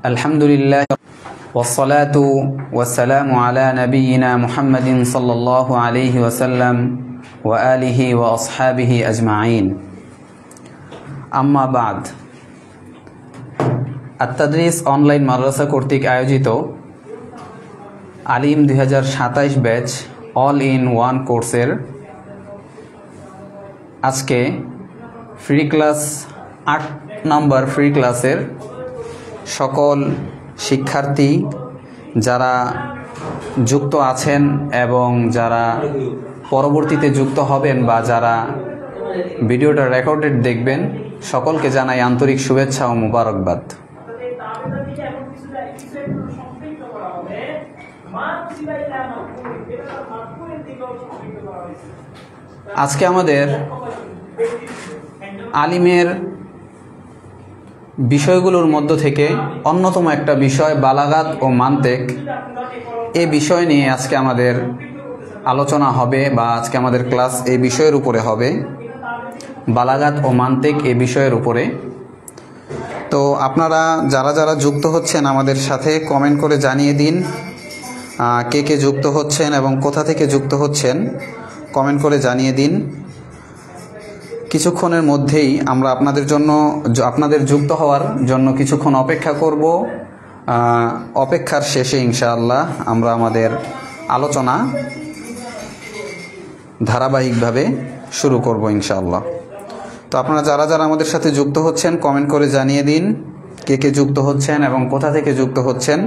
আলহামদুলিল্লাহ ওয়াসসালাতু ওয়াসসালামু আলা নবিয়িনা মুহাম্মাদিন সাল্লাল্লাহু আলাইহি ওয়াসাল্লাম ওয়া আলিহি ওয়া আসহাবিহি আজমাইন। আম্মা বাদ। আত-তাদরিস অনলাইন মাদ্রাসা কর্তৃক আয়োজিত আলিম 2027 ব্যাচ অল ইন ওয়ান কোর্সের আজকে ফ্রি ক্লাস 8 নম্বর ফ্রি ক্লাসের সকল শিক্ষার্থী যারা যুক্ত আছেন এবং যারা পরবর্তীতে যুক্ত হবেন বা যারা ভিডিওটা রেকর্ডেড দেখবেন, সকলকে জানাই আন্তরিক শুভেচ্ছা ও মুবারকবাদ। আজকে আমাদের আলিমের বিষয়গুলোর মধ্য থেকে অন্যতম একটা বিষয় বালাগাত ও মান্তেক। এই বিষয় নিয়ে আজকে আমাদের আলোচনা হবে বা আজকে আমাদের ক্লাস এই বিষয়ের উপরে হবে, বালাগাত ও মান্তেক এই বিষয়ের উপরে। তো আপনারা যারা যারা যুক্ত হচ্ছেন আমাদের সাথে কমেন্ট করে জানিয়ে দিন কে কে যুক্ত হচ্ছেন এবং কোথা থেকে যুক্ত হচ্ছেন, কমেন্ট করে জানিয়ে দিন। কিছুক্ষণের মধ্যেই আমরা আপনাদের যুক্ত হওয়ার জন্য কিছুক্ষণ অপেক্ষা করব। অপেক্ষার শেষে ইনশাআল্লাহ আমরা আমাদের আলোচনা ধারাবাহিকভাবে শুরু করব ইনশাআল্লাহ। তো আপনারা যারা যারা আমাদের সাথে যুক্ত হচ্ছেন কমেন্ট করে জানিয়ে দিন কে কে যুক্ত হচ্ছেন এবং কোথা থেকে যুক্ত হচ্ছেন।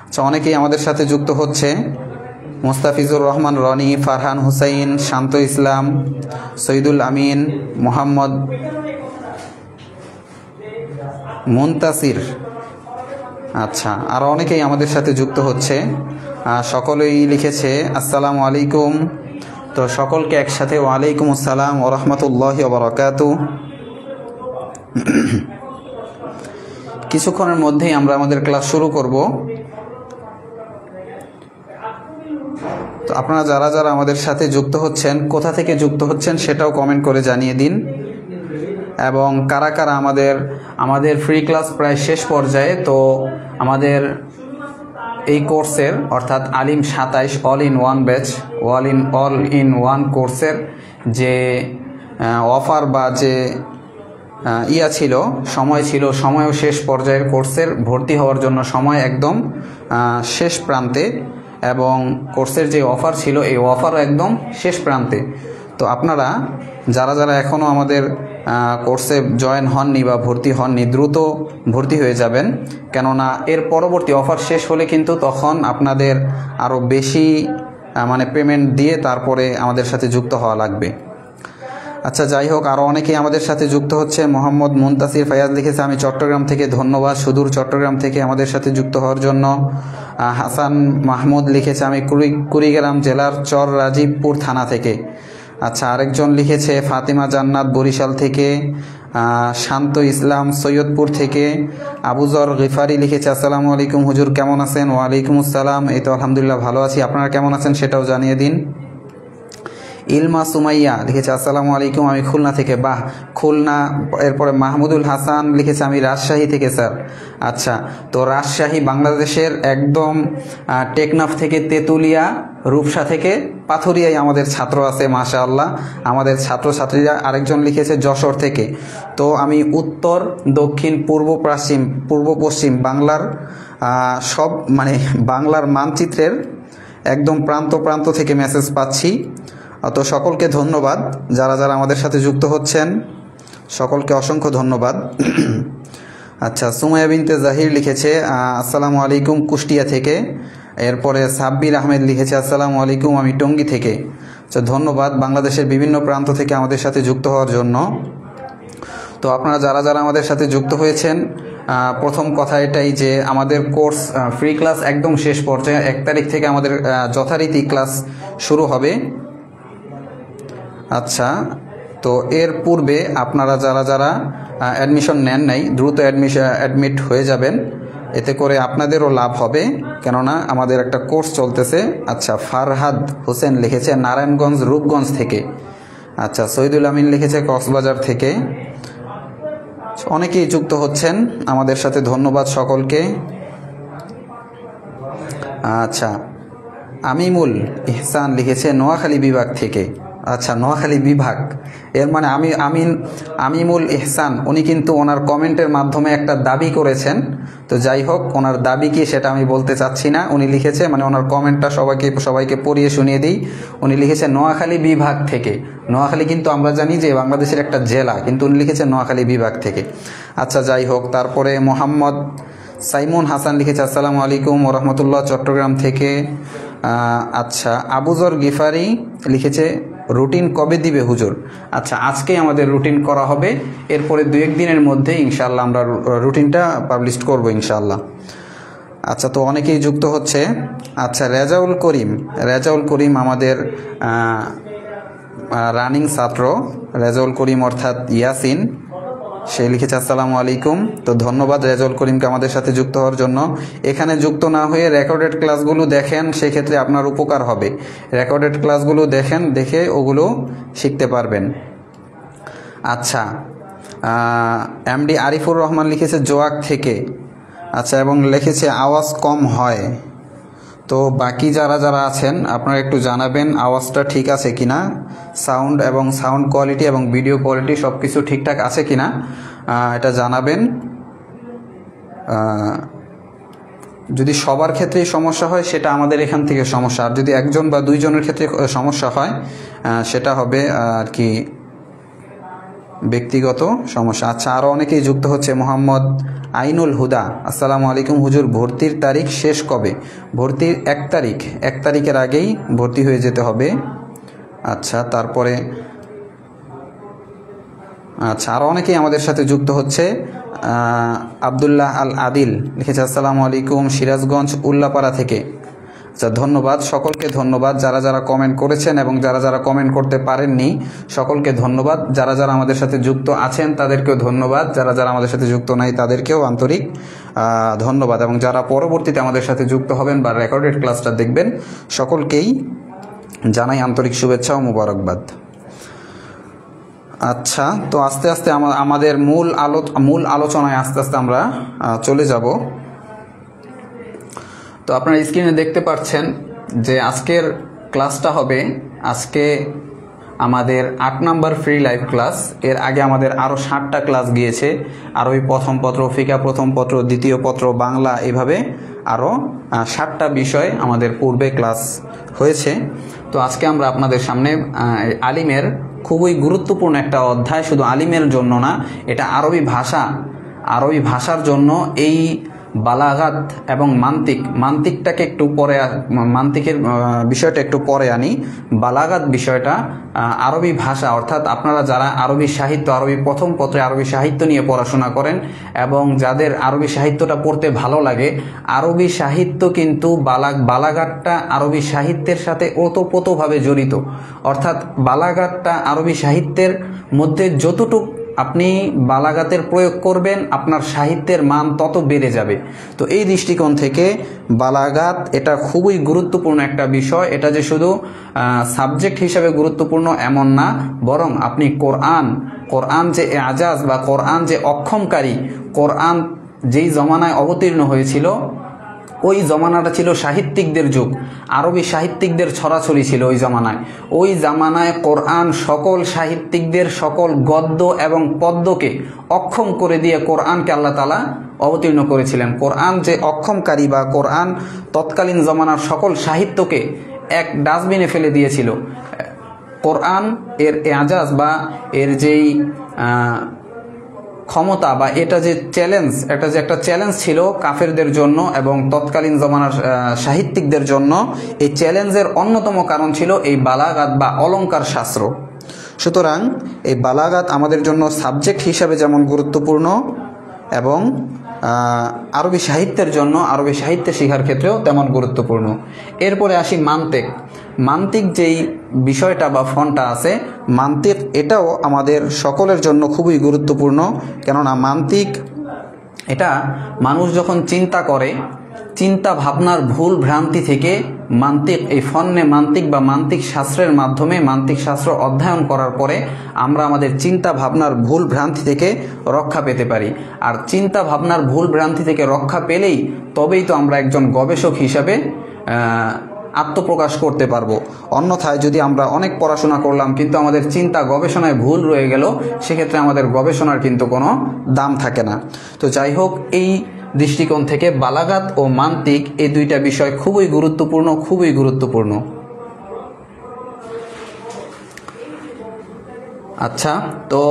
আচ্ছা, অনেকেই আমাদের সাথে যুক্ত হচ্ছে। মুস্তাফিজুর রহমান রনি, ফারহান হুসাইন, শান্ত ইসলাম, সৈদুল আমিন, মোহাম্মদ মুনতাসির। আচ্ছা, আরও অনেকেই আমাদের সাথে যুক্ত হচ্ছে। সকলেই লিখেছে আসসালামু আলাইকুম। তো সকলকে একসাথে ওয়ালাইকুম আসসালাম ওয়া রাহমাতুল্লাহি ওয়া বারাকাতুহু। কিছুক্ষণের মধ্যেই আমরা আমাদের ক্লাস শুরু করব। তো আপনারা যারা যারা আমাদের সাথে যুক্ত হচ্ছেন, কোথা থেকে যুক্ত হচ্ছেন সেটাও কমেন্ট করে জানিয়ে দিন এবং কারা কারা আমাদের ফ্রি ক্লাস প্রায় শেষ পর্যায়ে। তো আমাদের এই কোর্সের অর্থাৎ আলিম 27 all in one batch all in one কোর্সের যে অফার বা যে সময় ছিল, সময়ও শেষ পর্যায়ের। কোর্সের ভর্তি হওয়ার জন্য সময় একদম শেষ প্রান্তে এবং কোর্সের যে অফার ছিল এই অফারও একদম শেষ প্রান্তে। তো আপনারা যারা যারা এখনও আমাদের কোর্সে জয়েন হননি বা ভর্তি হননি, দ্রুত ভর্তি হয়ে যাবেন, কেননা এর পরবর্তী অফার শেষ হলে কিন্তু তখন আপনাদের আরও বেশি পেমেন্ট দিয়ে তারপরে আমাদের সাথে যুক্ত হওয়া লাগবে। আচ্ছা, যাই হোক, আরও অনেকেই আমাদের সাথে যুক্ত হচ্ছে। মোহাম্মদ মুনতাসির ফায়াজ লিখেছে আমি চট্টগ্রাম থেকে, ধন্যবাদ সুদূর চট্টগ্রাম থেকে আমাদের সাথে যুক্ত হওয়ার জন্য। হাসান মাহমুদ লিখেছে আমি কুড়িগ্রাম জেলার চর রাজীবপুর থানা থেকে। আচ্ছা, আরেকজন লিখেছে ফাতিমা জান্নাত বরিশাল থেকে। শান্ত ইসলাম সৈয়দপুর থেকে। আবুজর গিফারি লিখেছে আসসালামু আলাইকুম হুজুর, কেমন আছেন? ওয়ালাইকুম আসসালাম, এই তো আলহামদুলিল্লাহ ভালো আছি, আপনারা কেমন আছেন সেটাও জানিয়ে দিন। ইলমা সুমাইয়া লিখেছে আসসালামু আলাইকুম, আমি খুলনা থেকে। বাহ, খুলনা। এরপরে মাহমুদুল হাসান লিখেছে আমি রাজশাহী থেকে স্যার। আচ্ছা, তো রাজশাহী বাংলাদেশের একদম টেকনাফ থেকে তেঁতুলিয়া, রূপসা থেকে পাথুরিয়ায় আমাদের ছাত্র আছে মাশাআল্লাহ, আমাদের ছাত্রছাত্রীরা। আরেকজন লিখেছে যশোর থেকে। তো আমি উত্তর, দক্ষিণ, পূর্ব পশ্চিম বাংলার সব বাংলার মানচিত্রের একদম প্রান্ত থেকে মেসেজ পাচ্ছি। তো সকলকে ধন্যবাদ যারা যারা আমাদের সাথে যুক্ত হচ্ছেন, সকলকে অসংখ্য ধন্যবাদ। আচ্ছা, সুমাইয়া বিনতে জাহির লিখেছে আসসালামু আলাইকুম কুষ্টিয়া থেকে। এরপরে সাব্বির আহমেদ লিখেছে আসসালামু আলাইকুম, আমি টঙ্গী থেকে। আচ্ছা, ধন্যবাদ বাংলাদেশের বিভিন্ন প্রান্ত থেকে আমাদের সাথে যুক্ত হওয়ার জন্য। তো আপনারা যারা যারা আমাদের সাথে যুক্ত হয়েছেন, প্রথম কথা এটাই যে আমাদের কোর্স ফ্রি ক্লাস একদম শেষ পর্যায়ে। 1 তারিখ থেকে আমাদের যথারীতি ক্লাস শুরু হবে। আচ্ছা, তো এর পূর্বে আপনারা যারা যারা অ্যাডমিশন নেন নাই দ্রুত অ্যাডমিট হয়ে যাবেন, এতে করে আপনাদেরও লাভ হবে, কেননা আমাদের একটা কোর্স চলতেছে। আচ্ছা, ফারহাদ হোসেন লিখেছে নারায়ণগঞ্জ রূপগঞ্জ থেকে। আচ্ছা, সৈদুল আমিন লিখেছে কক্সবাজার থেকে। অনেকেই যুক্ত হচ্ছেন আমাদের সাথে, ধন্যবাদ সকলকে। আচ্ছা, আমিমুল ইহসান লিখেছে নোয়াখালী বিভাগ থেকে। আচ্ছা, নোয়াখালী বিভাগ, এর মানে আমিমুল ইহসান উনি কিন্তু ওনার কমেন্টের মাধ্যমে একটা দাবি করেছেন। তো যাই হোক, ওনার দাবি কি সেটা আমি বলতে চাচ্ছি না। উনি লিখেছে, মানে ওনার কমেন্টটা সবাইকে পড়িয়ে শুনিয়ে দিই। উনি লিখেছে নোয়াখালী বিভাগ থেকে। নোয়াখালী কিন্তু আমরা জানি যে বাংলাদেশের একটা জেলা, কিন্তু উনি লিখেছে নোয়াখালী বিভাগ থেকে। আচ্ছা, যাই হোক। তারপরে মোহাম্মদ সাইমুন হাসান লিখেছে আসসালামু আলাইকুম ওয়া রাহমাতুল্লাহ, চট্টগ্রাম থেকে। আচ্ছা, আবুজর গিফারি লিখেছে রুটিন কবে দিবে হুজুর? আচ্ছা, আজকেই আমাদের রুটিন করা হবে, এরপরে 2-1 দিনের মধ্যে ইনশাআল্লাহ আমরা রুটিনটা পাবলিশ করব ইনশাআল্লাহ। আচ্ছা, তো অনেকেই যুক্ত হচ্ছে। আচ্ছা, রেজাউল করিম আমাদের রানিং ছাত্র, রেজাউল করিম অর্থাৎ ইয়াসিন, সে লিখেছে আসসালামু আলাইকুম। তো ধন্যবাদ রেজাউল করিমকে আমাদের সাথে যুক্ত হওয়ার জন্য। এখানে যুক্ত না হয়ে রেকর্ডেড ক্লাসগুলো দেখেন, সেক্ষেত্রে আপনার উপকার হবে। রেকর্ডেড ক্লাসগুলো দেখে ওগুলো শিখতে পারবেন। আচ্ছা, এমডি আরিফুর রহমান লিখেছে জোয়াক থেকে। আচ্ছা, এবং লিখেছে আওয়াজ কম হয়। তো বাকি যারা আছেন আপনারা একটু জানাবেন আওয়াজটা ঠিক আছে কিনা, সাউন্ড কোয়ালিটি এবং ভিডিও কোয়ালিটি সব কিছু ঠিকঠাক আছে কিনা এটা জানাবেন। যদি সবার ক্ষেত্রেই সমস্যা হয় সেটা আমাদের এখান থেকে সমস্যা, আর যদি 1জন বা 2জনের ক্ষেত্রে সমস্যা হয় সেটা হবে আর কি ব্যক্তিগত সমস্যা। আচ্ছা, আরও অনেকেই যুক্ত হচ্ছে। মোহাম্মদ আইনুল হুদা, আসসালামু আলাইকুম হুজুর, ভর্তির তারিখ শেষ কবে? ভর্তির 1 তারিখের আগেই ভর্তি হয়ে যেতে হবে। আচ্ছা, তারপরে আরও অনেকেই আমাদের সাথে যুক্ত হচ্ছে। আবদুল্লাহ আল আদিল লিখেছে আসসালামু আলাইকুম, সিরাজগঞ্জ উল্লাপাড়া থেকে। আচ্ছা, ধন্যবাদ সকলকে, ধন্যবাদ যারা কমেন্ট করেছেন এবং যারা কমেন্ট করতে পারেননি সকলকে ধন্যবাদ। যারা আমাদের সাথে যুক্ত আছেন তাদেরকেও ধন্যবাদ, যারা আমাদের সাথে যুক্ত নাই তাদেরকেও আন্তরিক ধন্যবাদ, এবং যারা পরবর্তীতে আমাদের সাথে যুক্ত হবেন বা রেকর্ডেড ক্লাসটা দেখবেন সকলকেই জানাই আন্তরিক শুভেচ্ছা ও মুবারকবাদ। আচ্ছা, তো আস্তে আস্তে আমাদের মূল আলোচনায় আস্তে আস্তে আমরা চলে যাব। তো আপনারা স্ক্রিনে দেখতে পাচ্ছেন যে আজকের ক্লাসটা হবে, আজকে আমাদের 8 নাম্বার ফ্রি লাইভ ক্লাস। এর আগে আমাদের আরও 60টা ক্লাস গিয়েছে, আরবি প্রথম পত্র, ফিকা প্রথম পত্র, দ্বিতীয় পত্র, বাংলা, এভাবে আরও 60টা বিষয় আমাদের পূর্বে ক্লাস হয়েছে। তো আজকে আমরা আপনাদের সামনে আলিমের খুবই গুরুত্বপূর্ণ একটা অধ্যায়, শুধু আলিমের জন্য না, এটা আরবি ভাষার জন্য এই বালাগাত এবং মান্তিকটাকে একটু পরে, মান্তিকের বিষয়টা একটু পরে আনি। বালাগাত বিষয়টা আরবি ভাষা, অর্থাৎ আপনারা যারা আরবি সাহিত্য, আরবি প্রথম পত্রে আরবি সাহিত্য নিয়ে পড়াশোনা করেন এবং যাদের আরবি সাহিত্যটা পড়তে ভালো লাগে, আরবি সাহিত্য কিন্তু বালাগাতটা আরবি সাহিত্যের সাথে ওতপ্রোতভাবে জড়িত। অর্থাৎ বালাগাতটা আরবি সাহিত্যের মধ্যে যতটুকু আপনি বালাগাতের প্রয়োগ করবেন আপনার সাহিত্যের মান তত বেড়ে যাবে। তো এই দৃষ্টিকোণ থেকে বালাগাত এটা খুবই গুরুত্বপূর্ণ একটা বিষয়। এটা যে শুধু সাবজেক্ট হিসাবে গুরুত্বপূর্ণ এমন না, বরং আপনি কোরআন যে এজাজ বা কোরআন যে অক্ষমকারী, কোরআন যেই জমানায় অবতীর্ণ হয়েছিল ওই জমানাটা ছিল সাহিত্যিকদের যুগ, আরবি সাহিত্যিকদের ছড়াছড়ি ছিল ওই জামানায় কোরআন সকল সাহিত্যিকদের সকল গদ্য এবং পদ্যকে অক্ষম করে দিয়ে কোরআনকে আল্লাহ তাআলা অবতীর্ণ করেছিলেন। কোরআন যে অক্ষমকারী বা কোরআন তৎকালীন জমানার সকল সাহিত্যকে এক ডাস্টবিনে ফেলে দিয়েছিল। কোরআন এর এজাজ বা এর যেই ক্ষমতা বা এটা যে চ্যালেঞ্জ, এটা যে একটা চ্যালেঞ্জ ছিল কাফেরদের জন্য এবং তৎকালীন জমানার সাহিত্যিকদের জন্য, এই চ্যালেঞ্জের অন্যতম কারণ ছিল এই বালাগাত বা অলঙ্কার শাস্ত্র। সুতরাং এই বালাগাত আমাদের জন্য সাবজেক্ট হিসাবে যেমন গুরুত্বপূর্ণ এবং আরবি সাহিত্যের জন্য, আরবি সাহিত্য শেখার ক্ষেত্রেও তেমন গুরুত্বপূর্ণ। এরপরে আসি মান্তিক যেই বিষয়টা বা ফন্টটা আছে, মান্তিক এটাও আমাদের সকলের জন্য খুবই গুরুত্বপূর্ণ। কেননা মান্তিক এটা মানুষ যখন চিন্তা করে চিন্তা ভাবনার ভুল ভ্রান্তি থেকে মান্তিক, এই ফন্নে মান্তিক বা মান্তিক শাস্ত্রের মাধ্যমে মান্তিক শাস্ত্র অধ্যয়ন করার পরে আমরা আমাদের চিন্তা ভাবনার ভুল ভ্রান্তি থেকে রক্ষা পেতে পারি। আর চিন্তা ভাবনার ভুল ভ্রান্তি থেকে রক্ষা পেলেই তবেই তো আমরা একজন গবেষক হিসাবে আত্মপ্রকাশ করতে পারবো। অন্যথায় যদি আমরা অনেক পড়াশোনা করলাম কিন্তু আমাদের চিন্তা গবেষণায় ভুল রয়ে গেল, সেক্ষেত্রে আমাদের গবেষণার কিন্তু কোনো দাম থাকে না। তো যাই হোক, এই দৃষ্টিকোণ থেকে বালাগাত ও মান্তিক এই দুইটা বিষয় খুবই গুরুত্বপূর্ণ, খুবই গুরুত্বপূর্ণ। আচ্ছা, তো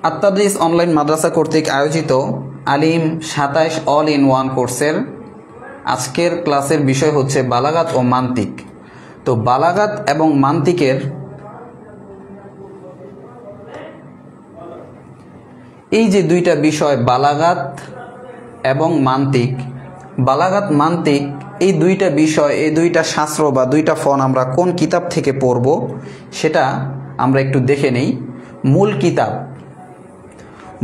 আত্তাদরিস অনলাইন মাদ্রাসা কর্তৃক আয়োজিত আলিম 27 অল ইন ওয়ান কোর্সের আজকের ক্লাসের বিষয় হচ্ছে বালাগাত ও মান্তিক। তো বালাগাত এবং মান্তিকের এই যে দুইটা বিষয়, বালাগাত এবং মান্তিক, বালাগাত মান্তিক এই দুইটা বিষয়, এই দুইটা শাস্ত্র বা দুইটা ফন আমরা কোন কিতাব থেকে পড়ব সেটা আমরা একটু দেখে নেই।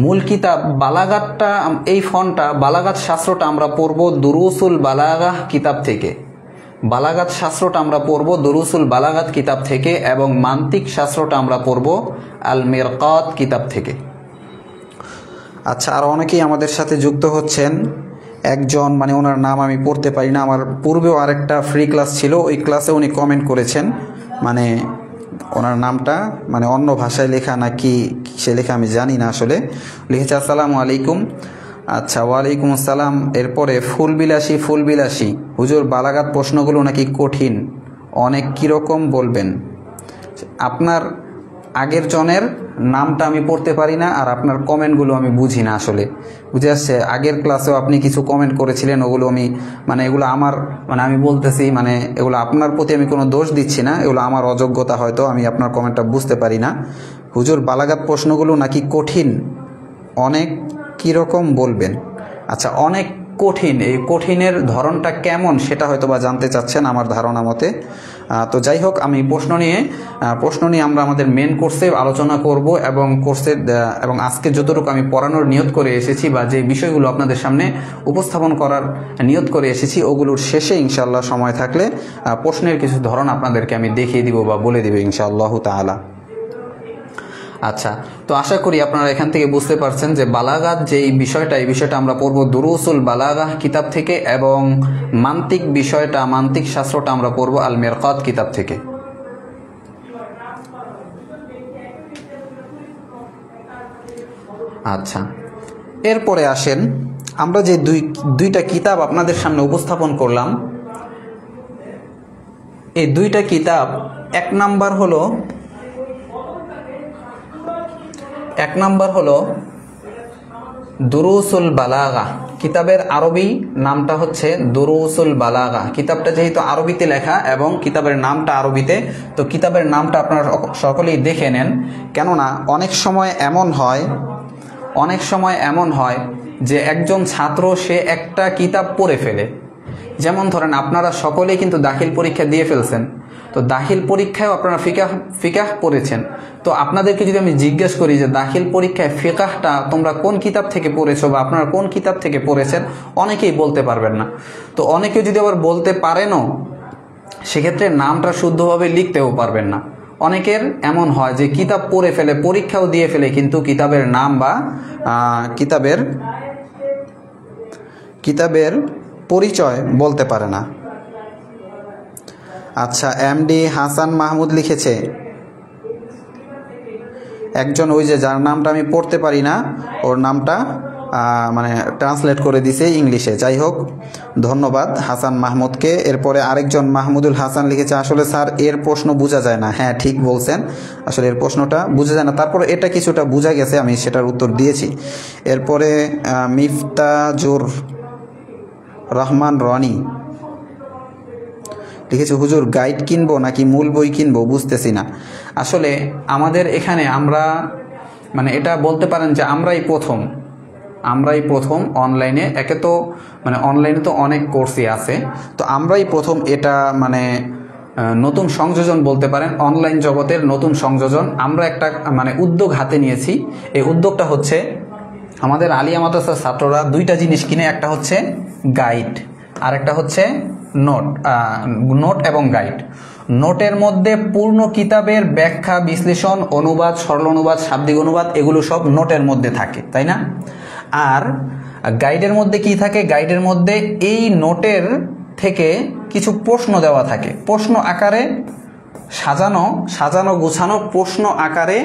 মূল কিতাব বালাগাতটা, এই ফনটা বালাগাত শাস্ত্রটা আমরা পড়ব দুরুসুল বালাগাহ কিতাব থেকে। বালাগাত শাস্ত্রটা আমরা পড়ব দুরুসুল বালাগাত কিতাব থেকে এবং মান্তিক শাস্ত্রটা আমরা পড়ব আল মিরকাত কিতাব থেকে। আচ্ছা, আর অনেকেই আমাদের সাথে যুক্ত হচ্ছেন। একজন, মানে ওনার নাম আমি পড়তে পারি না, আমার পূর্বেও আরেকটা ফ্রি ক্লাস ছিল, ওই ক্লাসে উনি কমেন্ট করেছেন, মানে ওনার নামটা মানে অন্য ভাষায় লেখা নাকি সে লেখা আমি জানি না আসলে। লিখেছে আসসালামু আলাইকুম। আচ্ছা, ওয়ালাইকুম আসসালাম। এরপরে ফুলবিলাসী হুজুর, বালাগাত প্রশ্নগুলো নাকি কঠিন, অনেক কীরকম বলবেন? আপনার আগের জনের নামটা আমি পড়তে পারি না, আর আপনার কমেন্টগুলো আমি বুঝি না আসলে, বুঝে আসছে? আগের ক্লাসেও আপনি কিছু কমেন্ট করেছিলেন, ওগুলো আমি মানে এগুলো আমার, মানে আমি বলতেছি, মানে এগুলো আপনার প্রতি আমি কোনো দোষ দিচ্ছি না, এগুলো আমার অযোগ্যতা, হয়তো আমি আপনার কমেন্টটা বুঝতে পারি না। হুজুর, বালাগাত প্রশ্নগুলো নাকি কঠিন, অনেক কীরকম বলবেন? আচ্ছা, অনেক কঠিন, এই কঠিনের ধরনটা কেমন সেটা হয়তো বা জানতে চাচ্ছেন আমার ধারণা মতে। তো যাই হোক, আমি প্রশ্ন নিয়ে আমরা আমাদের মেন কোর্সে আলোচনা করব এবং আজকে যতটুকু আমি পড়ানোর নিয়ত করে এসেছি বা যে বিষয়গুলো আপনাদের সামনে উপস্থাপন করার নিয়ত করে এসেছি, ওগুলোর শেষে ইনশাআল্লাহ সময় থাকলে প্রশ্নের কিছু ধরন আপনাদেরকে আমি দেখিয়ে দিব বা বলে দিব ইনশাআল্লাহ তাআলা। আচ্ছা, তো আশা করি আপনারা এখান থেকে বুঝতে পারছেন যে বালাগাত যে এই বিষয়টা আমরা পড়ব দুরুসুল বালাগাহ কিতাব থেকে, এবং মান্তিক মান্তিক শাস্ত্রটা আমরা পড়ব আল মিরকাত কিতাব থেকে। আচ্ছা, এরপরে আসেন, আমরা যে দুইটা কিতাব আপনাদের সামনে উপস্থাপন করলাম, এই দুইটা কিতাব, এক নাম্বার হলো দুরুসুল বালাগা। কিতাবের আরবি নামটা হচ্ছে দুরুসুল বালাগা। কিতাবটা যেহেতু আরবিতে লেখা এবং কিতাবের নামটা আরবিতে, তো কিতাবের নামটা আপনারা সকলেই দেখে নেন, কেননা অনেক সময় এমন হয় যে একজন ছাত্র সে একটা কিতাব পড়ে ফেলে। যেমন ধরেন, আপনারা সকলেই কিন্তু দাখিল পরীক্ষা দিয়ে ফেলছেন, তো দাখিল পরীক্ষায় আপনারা ফিকাহ পড়েছেন। তো আপনাদেরকে যদি আমি জিজ্ঞেস করি যে দাখিল পরীক্ষায় ফিকাহটা তোমরা কোন কিতাব থেকে পড়েছো বা আপনারা কোন কিতাব থেকে পড়েছেন, অনেকেই বলতে পারবেন না। তো অনেকে যদি আবার বলতে পারেনও, সেক্ষেত্রে নামটা শুদ্ধভাবে লিখতেও পারবেন না। অনেকের এমন হয় যে কিতাব পড়ে ফেলে, পরীক্ষাও দিয়ে ফেলে, কিন্তু কিতাবের নাম বা কিতাবের পরিচয় বলতে পারে না। আচ্ছা, এমডি হাসান মাহমুদ লিখেছে, একজন ওই যে যার নামটা আমি পড়তে পারি না, ওর নামটা মানে ট্রান্সলেট করে দিছে ইংলিশে। যাই হোক, ধন্যবাদ হাসান মাহমুদকে। এরপরে আরেকজন মাহমুদুল হাসান লিখেছে, আসলে স্যার এর প্রশ্ন বোঝা যায় না। হ্যাঁ, ঠিক বলছেন, আসলে এর প্রশ্নটা বোঝা যায় না, তারপরে এটা কিছুটা বোঝা গেছে, আমি সেটার উত্তর দিয়েছি। এরপরে মিফতাজুর রহমান রনি লিখেছে, হুজুর গাইড কিনবো নাকি মূল বই কিনবো, বুঝতেছি না। আসলে আমাদের এখানে আমরা মানে এটা বলতে পারেন যে আমরাই প্রথম অনলাইনে, একে তো মানে অনলাইনে তো অনেক কোর্সই আছে, তো আমরাই প্রথম এটা মানে নতুন সংযোজন বলতে পারেন, অনলাইন জগতের নতুন সংযোজন। আমরা একটা মানে উদ্যোগ হাতে নিয়েছি। এই উদ্যোগটা হচ্ছে আমাদের আলিয়া মাদ্রাসার ছাত্ররা দুইটা জিনিস কিনে, একটা হচ্ছে গাইড, আরেকটা হচ্ছে নোট নোট এবং গাইড। নোটের মধ্যে পূর্ণ কিতাবের ব্যাখ্যা, বিশ্লেষণ, অনুবাদ, সরল অনুবাদ, শাব্দিক অনুবাদ এগুলো সব নোটের মধ্যে থাকে, তাই না? আর গাইডের মধ্যে কি থাকে? গাইডের মধ্যে এই নোটের থেকে কিছু প্রশ্ন দেওয়া থাকে, প্রশ্ন আকারে সাজানো গোছানো প্রশ্ন আকারে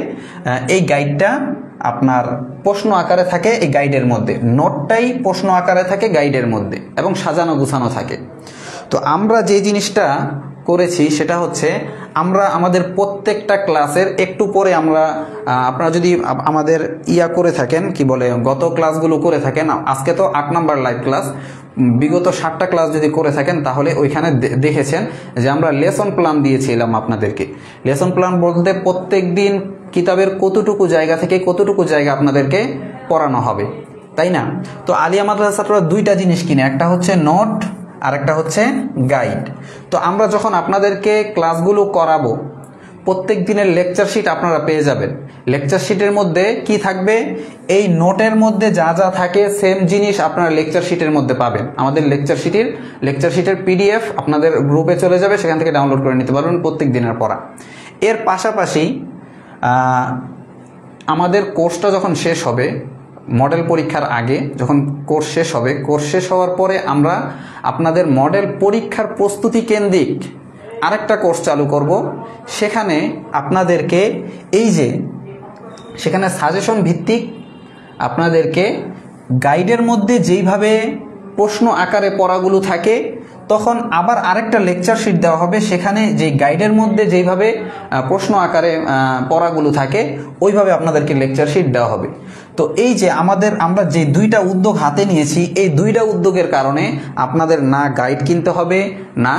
এই গাইডটা আপনার প্রশ্ন আকারে থাকে এই গাইডের মধ্যে। নোটটাই প্রশ্ন আকারে থাকে গাইডের মধ্যে এবং সাজানো গোছানো থাকে। তো আমরা যে জিনিসটা করেছি সেটা হচ্ছে আমরা আমাদের প্রত্যেকটা ক্লাসের একটু পরে আপনারা যদি আমাদের করে থাকেন কি বলে গত ক্লাসগুলো করে থাকেন, আজকে তো 8 নাম্বার লাইভ ক্লাস, বিগত 7টা ক্লাস যদি করে থাকেন তাহলে ওইখানে দেখেছেন যে আমরা লেসন প্ল্যান দিয়েছিলাম আপনাদেরকে। লেসন প্ল্যান বলতে প্রত্যেক দিন কিতাবের কতটুকু জায়গা থেকে কতটুকু জায়গা আপনাদেরকে পড়ানো হবে, তাই না? তো আলিয়া মাদ্রাসা ছাত্ররা দুইটা জিনিস কিনে, একটা হচ্ছে নোট আর একটা হচ্ছে গাইড। তো আমরা যখন আপনাদেরকে ক্লাসগুলো করাবো প্রত্যেক দিনের লেকচার শিট আপনারা পেয়ে যাবেন। লেকচার শিটের মধ্যে কি থাকবে? এই নোটের মধ্যে যা যা থাকে সেম জিনিস আপনারা লেকচার শিটের মধ্যে পাবেন। আমাদের লেকচার শিটের পিডিএফ আপনাদের গ্রুপে চলে যাবে, সেখান থেকে ডাউনলোড করে নিতে পারবেন প্রত্যেক দিনের পড়া। এর পাশাপাশি আমাদের কোর্সটা যখন শেষ হবে, মডেল পরীক্ষার আগে যখন কোর্স শেষ হবে, কোর্স শেষ হওয়ার পরে আমরা আপনাদের মডেল পরীক্ষার প্রস্তুতি কেন্দ্রিক আরেকটা কোর্স চালু করব। সেখানে আপনাদেরকে সেখানে সাজেশন ভিত্তিক আপনাদেরকে গাইডের মধ্যে যেইভাবে প্রশ্ন আকারে পড়াগুলো থাকে তখন আবার আরেকটা লেকচার শিট দেওয়া হবে, সেখানে যে গাইডের মধ্যে যেইভাবে প্রশ্ন আকারে পড়াগুলো থাকে ওইভাবে আপনাদেরকে লেকচার শিট দেওয়া হবে। তো এই যে আমরা যে দুইটা উদ্যোগ হাতে নিয়েছি, এই দুইটা উদ্যোগের কারণে আপনাদের না গাইড কিনতে হবে না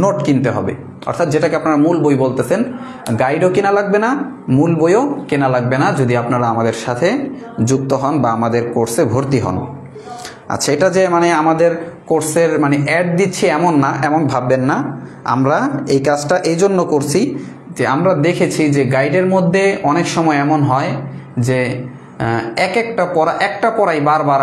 নোট কিনতে হবে, অর্থাৎ যেটাকে আপনারা মূল বই বলতেছেন, গাইডও কেনা লাগবে না, মূল বইও কেনা লাগবে না যদি আপনারা আমাদের সাথে যুক্ত হন বা আমাদের কোর্সে ভর্তি হন। আচ্ছা, এটা যে আমাদের কোর্সের অ্যাড দিচ্ছি এমন না, এমন ভাববেন না। আমরা এই কাজটা এই জন্য করছি যে আমরা দেখেছি যে গাইডের মধ্যে অনেক সময় এমন হয় যে একটা পড়াই বারবার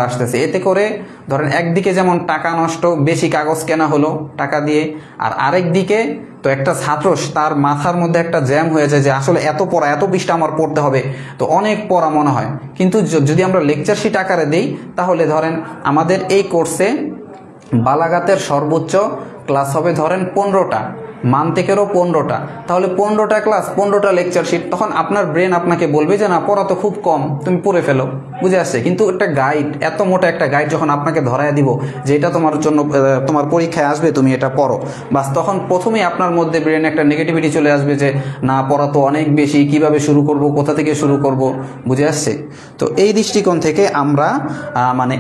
আসতেছে। এতে করে ধরেন একদিকে যেমন টাকা নষ্ট, বেশি কাগজ কেনা হলো টাকা দিয়ে, আর আরেক দিকে তো একটা ছাত্র তার মাথার মধ্যে একটা জ্যাম হয়ে যায় যে আসলে এত পৃষ্ঠা আমার পড়তে হবে, তো অনেক পড়া মনে হয়। কিন্তু যদি আমরা লেকচার শিট আকারে দিই তাহলে ধরেন আমাদের এই কোর্সে বালাগাতের সর্বোচ্চ ক্লাস হবে ধরেন 15টা, মানতেকেরও 15টা, তাহলে 15টা ক্লাস 15টা লেকচার শিট। তখন আপনার ব্রেন আপনাকে বলবে যে না, পড়া তো খুব কম, তুমি পড়ে ফেলো, বুঝে আসছে। কিন্তু একটা গাইড, এত মোটা একটা গাইড যখন আপনাকে ধরায় দিব যে এটা তোমার জন্য তোমার পরীক্ষায় আসবে, তুমি এটা পড়ো, বাস তখন প্রথমেই আপনার মধ্যে ব্রেনে একটা নেগেটিভিটি চলে আসবে যে না, পড়া তো অনেক বেশি, কিভাবে শুরু করব, কোথা থেকে শুরু করব, বুঝে আসছে। তো এই দৃষ্টিকোণ থেকে আমরা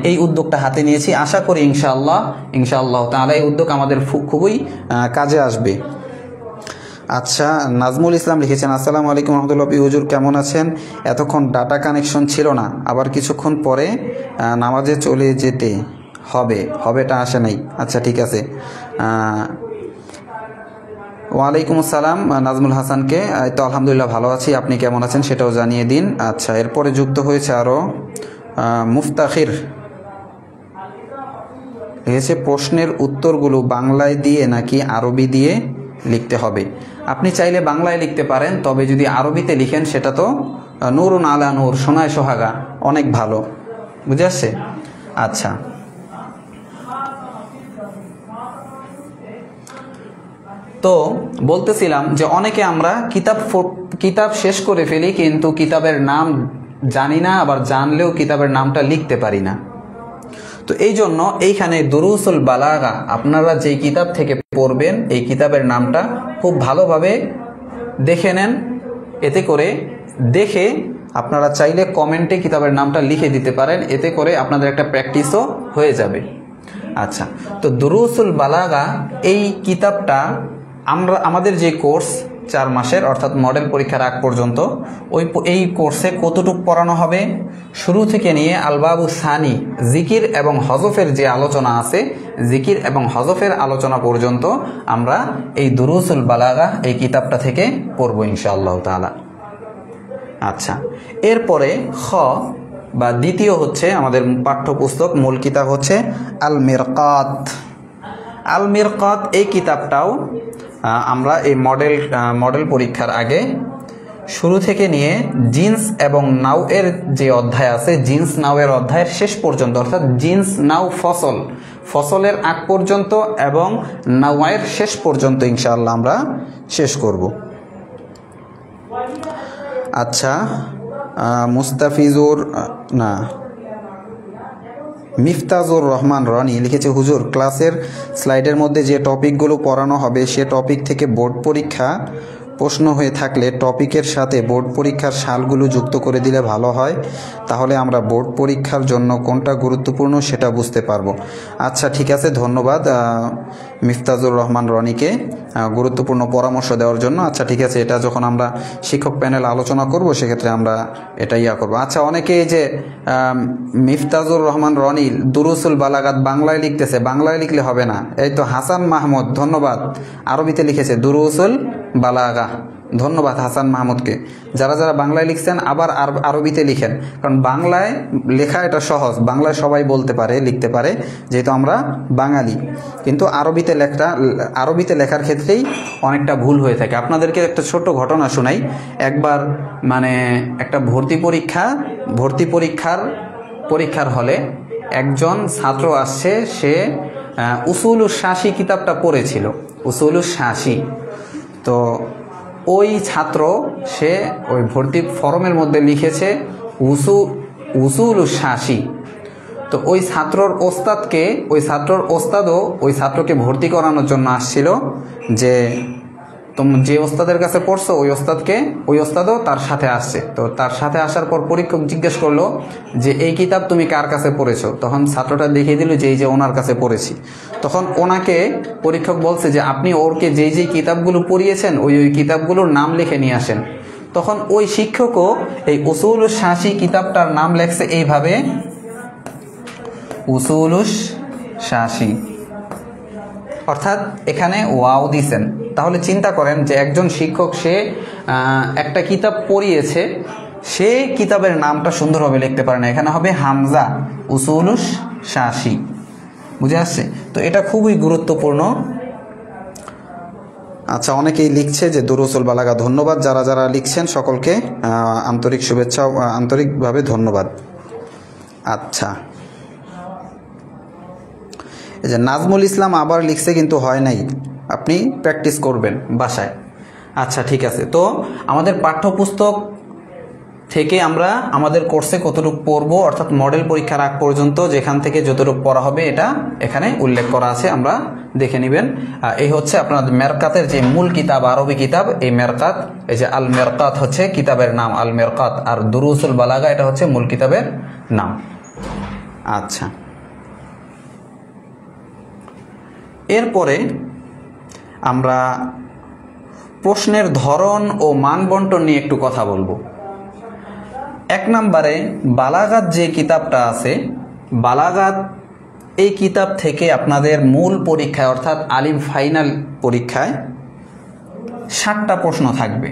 এই উদ্যোগটা হাতে নিয়েছি। আশা করি ইনশাআল্লাহ তাআলা এই উদ্যোগ আমাদের খুবই কাজে আসবে। আচ্ছা, নাজমুল ইসলাম লিখেছেন, আসসালামু আলাইকুম রহমতুল্লাহ, হুজুর কেমন আছেন? এতক্ষণ ডাটা কানেকশন ছিল না, আবার কিছুক্ষণ পরে নামাজে চলে যেতে হবেটা আসে নাই। আচ্ছা, ঠিক আছে। ওয়ালাইকুম আসসালাম নাজমুল হাসানকে। তো আলহামদুলিল্লাহ ভালো আছি, আপনি কেমন আছেন সেটাও জানিয়ে দিন। আচ্ছা, এরপরে যুক্ত হয়েছে আরও মুফতাখির লিখেছে, প্রশ্নের উত্তরগুলো বাংলায় দিয়ে নাকি আরবি দিয়ে লিখতে হবে? আপনি চাইলে বাংলায় লিখতে পারেন, তবে যদি আরবিতে লিখেন সেটা তো নূরুন আলা নূর, সোনায় সোহাগা, অনেক ভালো, বুঝে আসছে। আচ্ছা, তো বলতেছিলাম যে অনেকে আমরা কিতাব শেষ করে ফেলি, কিন্তু কিতাবের নাম জানি না, আবার জানলেও কিতাবের নামটা লিখতে পারি না। তো এই জন্য এইখানে দুরুসুল বালাগা আপনারা যেই কিতাব থেকে পড়বেন এই কিতাবের নামটা খুব ভালোভাবে দেখে নেন। এতে করে দেখে আপনারা চাইলে কমেন্টে কিতাবের নামটা লিখে দিতে পারেন, এতে করে আপনাদের একটা প্র্যাকটিসও হয়ে যাবে। আচ্ছা, তো দুরুসুল বালাগা এই কিতাবটা আমাদের যে কোর্স 4 মাসের, অর্থাৎ মডেল পরীক্ষার আগ পর্যন্ত এই কোর্সে কতটুকু পড়ানো হবে, শুরু থেকে নিয়ে আলবাবু সানি জিকির এবং হজফের যে আলোচনা আছে, জিকির এবং হজফের আলোচনা পর্যন্ত আমরা এই দুরুসুল বালাগা এই কিতাবটা থেকে পড়ব ইনশাআল্লাহ তাআলা। আচ্ছা, এরপরে বা দ্বিতীয় হচ্ছে আমাদের পাঠ্যপুস্তক মূল কিতাব হচ্ছে আল মিরকাত। আল মিরকাত এই কিতাবটাও আমরা এই মডেল পরীক্ষার আগে শুরু থেকে নিয়ে জিন্স এবং নাও এর যে অধ্যায় আছে, জিন্স নাও এর অধ্যায়ের শেষ পর্যন্ত, অর্থাৎ জিন্স নাও ফসলের আগ পর্যন্ত এবং নাওয়ের শেষ পর্যন্ত ইনশাআল্লাহ আমরা শেষ করব। আচ্ছা, মিফতাজুর রহমান রনি লিখেছে, হুজুর ক্লাসের স্লাইডের মধ্যে যে টপিকগুলো পড়ানো হবে সে টপিক থেকে বোর্ড পরীক্ষা প্রশ্ন হয়ে থাকলে টপিকের সাথে বোর্ড পরীক্ষার সালগুলো যুক্ত করে দিলে ভালো হয়, তাহলে আমরা বোর্ড পরীক্ষার জন্য কোনটা গুরুত্বপূর্ণ সেটা বুঝতে পারবো। আচ্ছা ঠিক আছে, ধন্যবাদ মিফতাজুর রহমান রনিকে গুরুত্বপূর্ণ পরামর্শ দেওয়ার জন্য। আচ্ছা ঠিক আছে, এটা যখন আমরা শিক্ষক প্যানেল আলোচনা করব সেক্ষেত্রে আমরা এটা করব। আচ্ছা, অনেকে এই যে মিফতাজুর রহমান রনি দুরুসুল বালাগাত বাংলায় লিখতেছে, বাংলায় লিখলে হবে না। এই তো হাসান মাহমুদ, ধন্যবাদ, আরবিতে লিখেছে দুরুসুল বালাগা, ধন্যবাদ হাসান মাহমুদকে। যারা যারা বাংলায় লিখছেন আবার আরবিতে লিখেন, কারণ বাংলায় লেখা এটা সহজ, বাংলায় সবাই বলতে পারে, লিখতে পারে, যেহেতু আমরা বাঙালি। কিন্তু আরবিতে লেখার ক্ষেত্রেই অনেকটা ভুল হয়ে থাকে। আপনাদেরকে একটা ছোট্ট ঘটনা শোনাই। একবার মানে একটা ভর্তি পরীক্ষার হলে একজন ছাত্র আসছে, সে উসুলুস শাসি কিতাবটা পড়েছিল, উসুলুস শাসি। তো ওই ছাত্র সে ওই ভর্তি ফর্মের মধ্যে লিখেছে উসুলুস শাসি। তো ওই ছাত্রর ওস্তাদও ওই ছাত্রকে ভর্তি করানোর জন্য আসছিল, যে তুমি যে ওস্তাদের কাছে পড়ছো ওই ওস্তাদও তার সাথে আসছে। তো তার সাথে আসার পর পরীক্ষক জিজ্ঞেস করলো যে এই কিতাব তুমি কার কাছে পড়েছো? তখন ছাত্রটা দেখিয়ে দিল যে এই যে ওনার কাছে পড়েছি। তখন ওনাকে পরীক্ষক বলছে যে আপনি ওরকে যেই কিতাবগুলো পড়িয়েছেন ওই কিতাবগুলোর নাম লিখে নিয়ে আসেন। তখন ওই শিক্ষকও এই উসুলুস শাসি কিতাবটার নাম লেখছে এইভাবে, উসুলুস শাসি, অর্থাৎ এখানে ওয়াও দিছেন। তাহলে চিন্তা করেন যে একজন শিক্ষক, সে একটা কিতাব পড়িয়েছে, সে কিতাবের নামটা সুন্দরভাবে লিখতে পারে না, এখানে হবে হামজা, উসুলুস শাসি। বুঝে আসছে? তো এটা খুবই গুরুত্বপূর্ণ। আচ্ছা, অনেকেই লিখছে যে দুরুসুল বালাগা, ধন্যবাদ যারা যারা লিখছেন সকলকে আন্তরিক শুভেচ্ছা, আন্তরিকভাবে ধন্যবাদ। আচ্ছা, এই যে নাজমুল ইসলাম আবার লিখছে কিন্তু হয় নাই, আপনি প্র্যাকটিস করবেন বাসায়। আচ্ছা ঠিক আছে, তো আমাদের পাঠ্যপুস্তক থেকে আমরা আমাদের কোর্সে কতটুকু পড়বো, অর্থাৎ মডেল পরীক্ষার আগ পর্যন্ত যেখান থেকে যতটুকু পড়া হবে এটা এখানে উল্লেখ করা আছে, আমরা দেখে নেবেন। এই হচ্ছে আপনাদের মেরকাতের যে মূল কিতাব, আরবি কিতাব, এই মেরকাত, এই যে আল মেরকাত হচ্ছে কিতাবের নাম, আল মেরকাত, আর দুরুসুল বালাগা এটা হচ্ছে মূল কিতাবের নাম। আচ্ছা, এরপরে আমরা প্রশ্নের ধরন ও মান বন্টন নিয়ে একটু কথা বলবো। 1 নম্বরে বালাগাত যে কিতাবটা আছে, বালাগাত এই কিতাব থেকে আপনাদের মূল পরীক্ষায় অর্থাৎ আলিম ফাইনাল পরীক্ষায় 60টা প্রশ্ন থাকবে।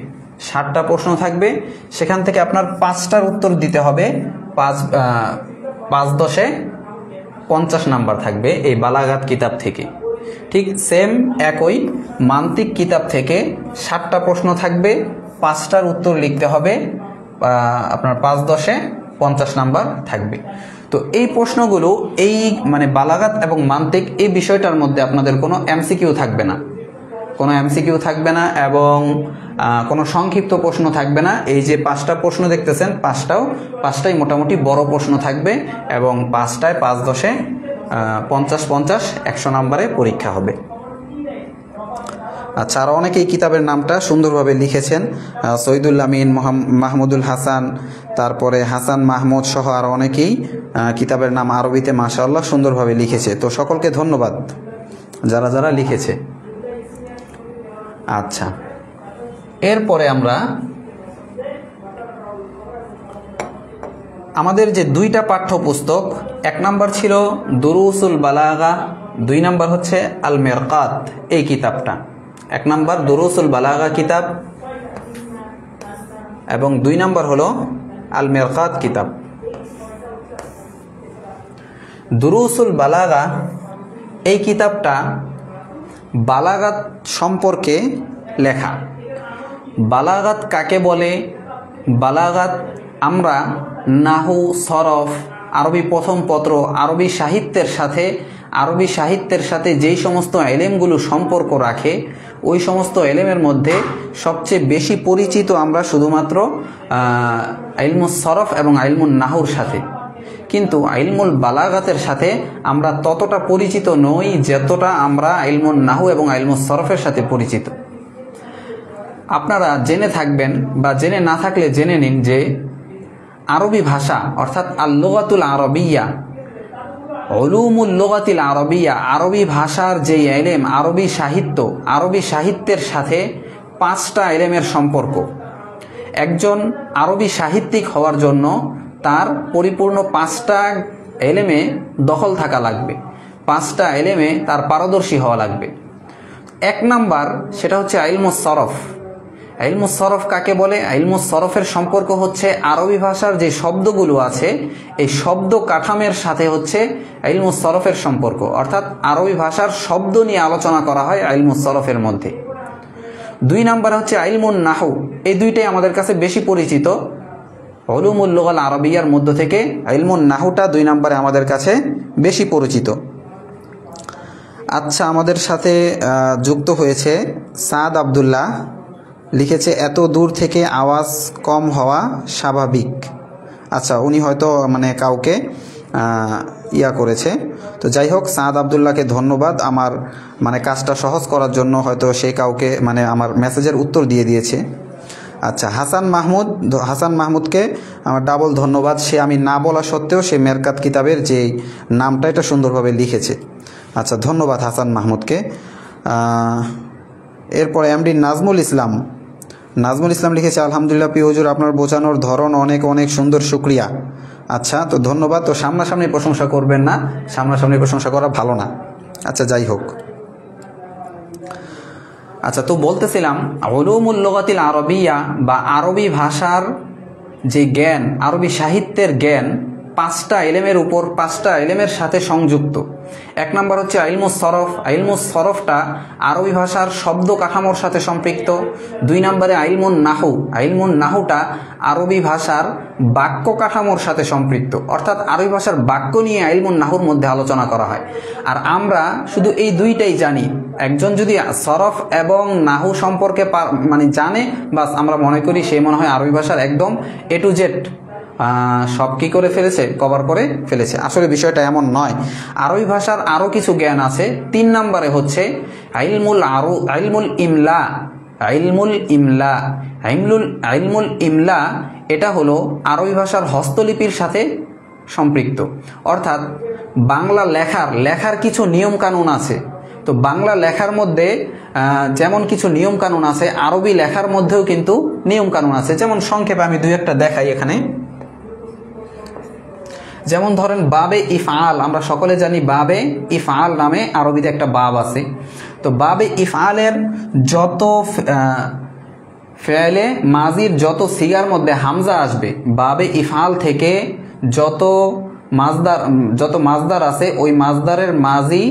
60টা প্রশ্ন থাকবে, সেখান থেকে আপনার 5টার উত্তর দিতে হবে। 5 10 50 নাম্বার থাকবে এই বালাগাত কিতাব থেকে। ঠিক সেম একই মান্তিক কিতাব থেকে 60টা প্রশ্ন থাকবে, 5টার উত্তর লিখতে হবে, আপনার 5 10 50 নাম্বার থাকবে। তো এই প্রশ্নগুলো এই মানে বালাগাত এবং মান্তিক এই বিষয়টার মধ্যে আপনাদের কোনো এমসিকিউ থাকবে না, এবং কোনো সংক্ষিপ্ত প্রশ্ন থাকবে না। এই যে 5টা প্রশ্ন দেখতেছেন, 5টাই মোটামুটি বড় প্রশ্ন থাকবে, এবং 5টায় 5 10 50 50 100 নাম্বারে পরীক্ষা হবে। আচ্ছা, আর অনেকেই কিতাবের নামটা সুন্দরভাবে লিখেছেন, সৈদুল আমিন, মাহমুদুল হাসান, তারপরে হাসান মাহমুদ সহ আর অনেকেই কিতাবের নাম আরবিতে মাশাআল্লাহ সুন্দরভাবে লিখেছে। তো সকলকে ধন্যবাদ যারা যারা লিখেছে। আচ্ছা, এরপরে আমরা আমাদের যে 2টা পাঠ্যপুস্তক, 1 নাম্বার ছিল দুরুসুল বালাগা, 2 নাম্বার হচ্ছে আল মিরকাত এই কিতাবটা। 1 নাম্বার দুরুসুল বালাগা কিতাব এবং 2 নাম্বার হলো আল মিরকাত কিতাব। দুরুসুল বালাগা এই কিতাবটা বালাগাত সম্পর্কে লেখা। বালাগাত কাকে বলে? বালাগাত আমরা নাহু, সরফ, আরবি প্রথম পত্র, আরবি সাহিত্যের সাথে যেই সমস্ত এলেমগুলো সম্পর্ক রাখে ওই সমস্ত এলেমের মধ্যে সবচেয়ে বেশি পরিচিত আমরা শুধুমাত্র ইলমুস সরফ এবং ইলমুন নাহুর সাথে, কিন্তু ইলমুল বালাগাতের সাথে আমরা ততটা পরিচিত নই যতটা আমরা ইলমুন নাহু এবং ইলমুস সরফের সাথে পরিচিত। আপনারা জেনে থাকবেন বা জেনে না থাকলে জেনে নিন যে আরবি ভাষা অর্থাৎ আল-লুগাতুল আরবিয়া, উলুমুল লুগাতিল আরবিয়া, আরবি ভাষার যে এলেম, আরবি সাহিত্যের সাথে 5টা এলেমের সম্পর্ক। একজন আরবি সাহিত্যিক হওয়ার জন্য তার পরিপূর্ণ 5টা এলেমে দখল থাকা লাগবে, 5টা এলেমে তার পারদর্শী হওয়া লাগবে। 1 নাম্বার সেটা হচ্ছে ইলমুস সরফ। ইলমুস সরফ কাকে বলে? ইলমুস সরফের সম্পর্ক হচ্ছে আরবি ভাষার যে শব্দগুলো আছে এই শব্দ কাঠামের সাথে হচ্ছে ইলমুস সরফের সম্পর্ক, অর্থাৎ আরবি ভাষার শব্দ নিয়ে আলোচনা করা হয় ইলমুস সরফের মধ্যে। 2 নাম্বার হচ্ছে ইলমুন নাহু। এই দুইটাই আমাদের কাছে বেশি পরিচিত। উলুমুল লুগাল আরবিয়ার মধ্য থেকে ইলমুন নাহুটা 2 নম্বরে আমাদের কাছে বেশি পরিচিত। আচ্ছা, আমাদের সাথে যুক্ত হয়েছে সাদ আব্দুল্লাহ, লিখেছে এত দূর থেকে আওয়াজ কম হওয়া স্বাভাবিক। আচ্ছা, উনি হয়তো কাউকে করেছে। তো যাই হোক, সাদ আব্দুল্লাহকে ধন্যবাদ আমার কাজটা সহজ করার জন্য, হয়তো সে কাউকে আমার মেসেজের উত্তর দিয়ে দিয়েছে। আচ্ছা, হাসান মাহমুদকে আমার ডাবল ধন্যবাদ। সে আমি না বলা সত্ত্বেও সে মেরকাত কিতাবের যে নামটা এটা সুন্দরভাবে লিখেছে। আচ্ছা, ধন্যবাদ হাসান মাহমুদকে। এরপরে এমডি নাজমুল ইসলাম লিখেছে আলহামদুলিল্লাহ প্রিয় হুজুর, আপনার বোঝানোর ধরন অনেক অনেক সুন্দর, শুকরিয়া। আচ্ছা, তো ধন্যবাদ। তো সামনাসামনি প্রশংসা করবেন না, সামনাসামনি প্রশংসা করা ভালো না। আচ্ছা, যাই হোক। আচ্ছা, তো বলতেছিলাম উলুমুল লুগাতিল আরবিয়া বা আরবি ভাষার যে জ্ঞান, আরবি সাহিত্যের জ্ঞান 5টা এলেমের উপর, 5টা এলেমের সাথে সংযুক্ত। 1 নম্বর হচ্ছে ইলমুস সরফ। ইলমুস সরফটা আরবি ভাষার শব্দ কাঠামোর সাথে সম্পৃক্ত। 2 নম্বরে ইলমুন নাহুটা আরবি ভাষার বাক্য কাঠামোর সাথে সম্পৃক্ত, অর্থাৎ আরবি ভাষার বাক্য নিয়ে ইলমুন নাহুর মধ্যে আলোচনা করা হয়। আর আমরা শুধু এই দুইটাই জানি। একজন যদি সরফ এবং নাহু সম্পর্কে জানে, বাস আমরা মনে করি সে মনে হয় আরবি ভাষার একদম A to Z সব কি করে ফেলেছে, কভার করে ফেলেছে। আসলে বিষয়টা এমন নয়। আরবি ভাষার আরও কিছু জ্ঞান আছে। 3 নম্বরে হচ্ছে ইলমুল ইমলা। এটা হলো আরবি ভাষার হস্তলিপির সাথে সম্পৃক্ত, অর্থাৎ বাংলা লেখার কিছু নিয়ম কানুন আছে। তো বাংলা লেখার মধ্যে যেমন কিছু নিয়ম কানুন আছে, আরবি লেখার মধ্যেও কিন্তু নিয়ম কানুন আছে। যেমন সংক্ষেপে আমি 2-1টা দেখাই এখানে। যেমন ধরেন বাবে ইফআল, আমরা সকলে জানি বাবে ইফআল নামে আরবিতে একটা বাব আছে। তো বাবে ইফআলের যত ফেলে মাজির যত সিগার মধ্যে হামজা আসবে, বাবে ইফআল থেকে যত মাজদার আছে ওই মাজদারের মাজি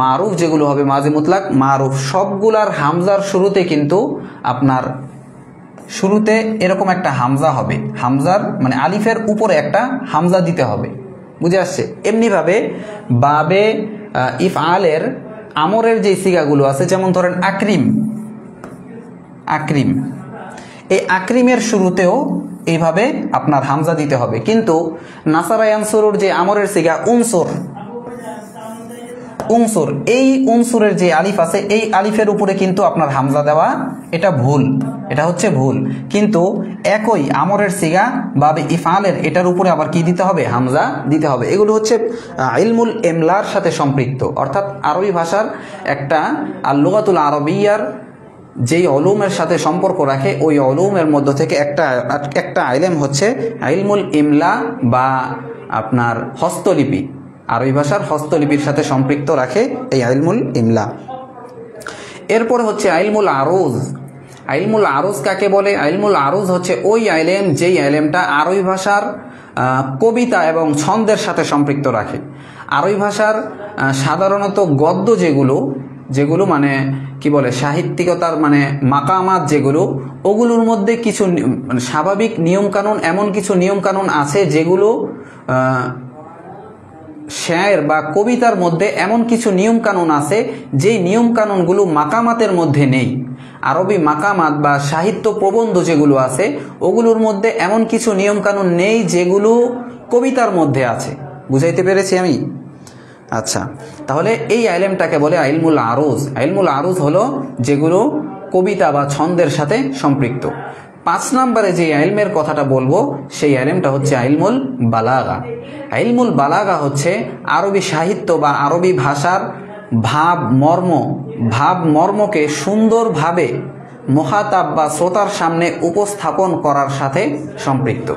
মারুফ যেগুলো হবে, মাজি মুতলাক মারুফ, সবগুলার হামজার শুরুতে কিন্তু আপনার শুরুতে এরকম একটা হামজা হবে। হামজার আলিফের উপরে একটা হামজা দিতে হবে, বুঝে আসছে? এমনিভাবে বাবে ইফআলের আমরের যে সিগাগুলো আছে, যেমন ধরেন আকরিম, এই আকরিমের শুরুতেও এইভাবে আপনার হামজা দিতে হবে। কিন্তু নাসারা ইয়ানসুরুর যে আমরের সিগা উনসুর, এই উনসুরের যে আলিফ আছে এই আলিফের উপরে কিন্তু আপনার হামজা দেওয়া এটা ভুল, এটা হচ্ছে ভুল। কিন্তু একই আমরের সিগা বাবে ইফআলের এটার উপরে আবার কি দিতে হবে, হামজা দিতে হবে। এগুলো হচ্ছে ইলমুল ইমলার সাথে সম্পৃক্ত, অর্থাৎ আরবি ভাষার একটা আল-লুগাতুল আরবিয়ার যেই উলুমের সাথে সম্পর্ক রাখে ওই উলুমের মধ্য থেকে একটা ইলম হচ্ছে ইলমুল ইমলা বা আপনার হস্তলিপি, আরবি ভাষার হস্তলিপির সাথে সম্পৃক্ত রাখে এই ইলমুল ইমলা। এরপরে হচ্ছে ইলমুল আরুজ কাকে বলে? ইলমুল আরুজ হচ্ছে ওই ইলম যেই ইলমটা আরবি ভাষার কবিতা এবং ছন্দের সাথে সম্পৃক্ত রাখে। আরবি ভাষার সাধারণত গদ্য যেগুলো মানে কি বলে সাহিত্যিকতার মানে মাকামাত যেগুলো, ওগুলোর মধ্যে কিছু স্বাভাবিক নিয়মকানুন, এমন কিছু নিয়মকানুন আছে যেগুলো শেয়ার বা কবিতার মধ্যে এমন কিছু নিয়মকানুন আছে যেই নিয়মকানুনগুলো মাকামাতের মধ্যে নেই। আরবি মাকামাত বা সাহিত্য প্রবন্ধ যেগুলো আছে ওগুলোর মধ্যে এমন কিছু নিয়মকানুন নেই যেগুলো কবিতার মধ্যে আছে। বুঝাইতে পেরেছি আমি? আচ্ছা, তাহলে এই আইলেমটাকে বলে ইলমুল আরুজ। ইলমুল আরুজ হলো যেগুলো কবিতা বা ছন্দের সাথে সম্পৃক্ত। 5 নম্বরে যে ইলমের কথাটা বলবো সেই ইলমটা হচ্ছে ইলমুল বালাগা। ইলমুল বালাগা হচ্ছে আরবি সাহিত্য বা আরবি ভাষার ভাব মর্মকে সুন্দরভাবে মুখাতাব বা শ্রোতার সামনে উপস্থাপন করার সাথে সম্পৃক্ত।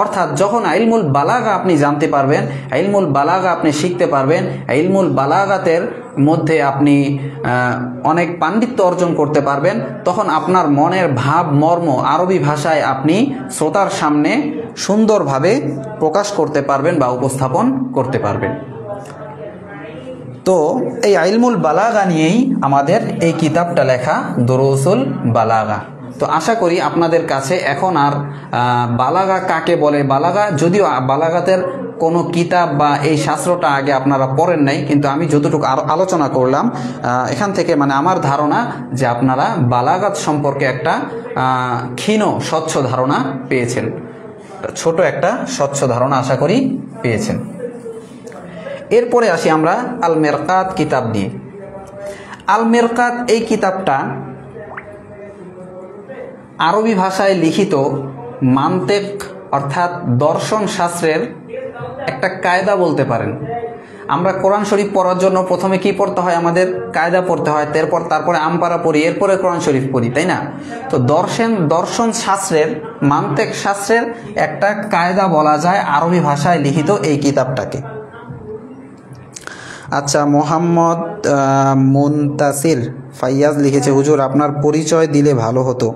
অর্থাৎ যখন ইলমুল বালাগা আপনি জানতে পারবেন, ইলমুল বালাগা আপনি শিখতে পারবেন, ইলমুল বালাগাতের মধ্যে আপনি অনেক পাণ্ডিত্য অর্জন করতে পারবেন, তখন আপনার মনের ভাব মর্ম আরবি ভাষায় আপনি শ্রোতার সামনে সুন্দরভাবে প্রকাশ করতে পারবেন বা উপস্থাপন করতে পারবেন। তো এই ইলমুল বালাগা নিয়েই আমাদের এই কিতাবটা লেখা, দুরুসুল বালাগা। তো আশা করি আপনাদের কাছে এখন আর বালাগা কাকে বলে, বালাগা যদিও বালাগাতের কোনো কিতাব বা এই শাস্ত্রটা আগে আপনারা পড়েন নাই, কিন্তু আমি যতটুকু আলোচনা করলাম এখান থেকে মানে আমার ধারণা যে আপনারা বালাগাত সম্পর্কে একটা ক্ষীণ স্বচ্ছ ধারণা পেয়েছেন, ছোট একটা স্বচ্ছ ধারণা আশা করি পেয়েছেন। এরপরে আসি আমরা আল মিরকাত কিতাব নিয়ে। আল মিরকাত এই কিতাবটা আরবি ভাষায় লিখিত মান্তেক অর্থাৎ দর্শন শাস্ত্রের একটা কায়দা বলতে পারেন। আমরা কোরআন শরীফ পড়ার জন্য প্রথমে কি পড়তে হয়? আমাদের কায়দা পড়তে হয়, তারপরে আমপারা পড়ি, এরপরে কোরআন শরীফ পড়ি, তাই না? তো দর্শন শাস্ত্রের মান্তেক শাস্ত্রের একটা কায়দা বলা যায় আরবি ভাষায় লিখিত এই কিতাবটাকে। আচ্ছা, মোহাম্মদ মুনতাসির ফাইয়াজ লিখেছে, হুজুর আপনার পরিচয় দিলে ভালো হতো।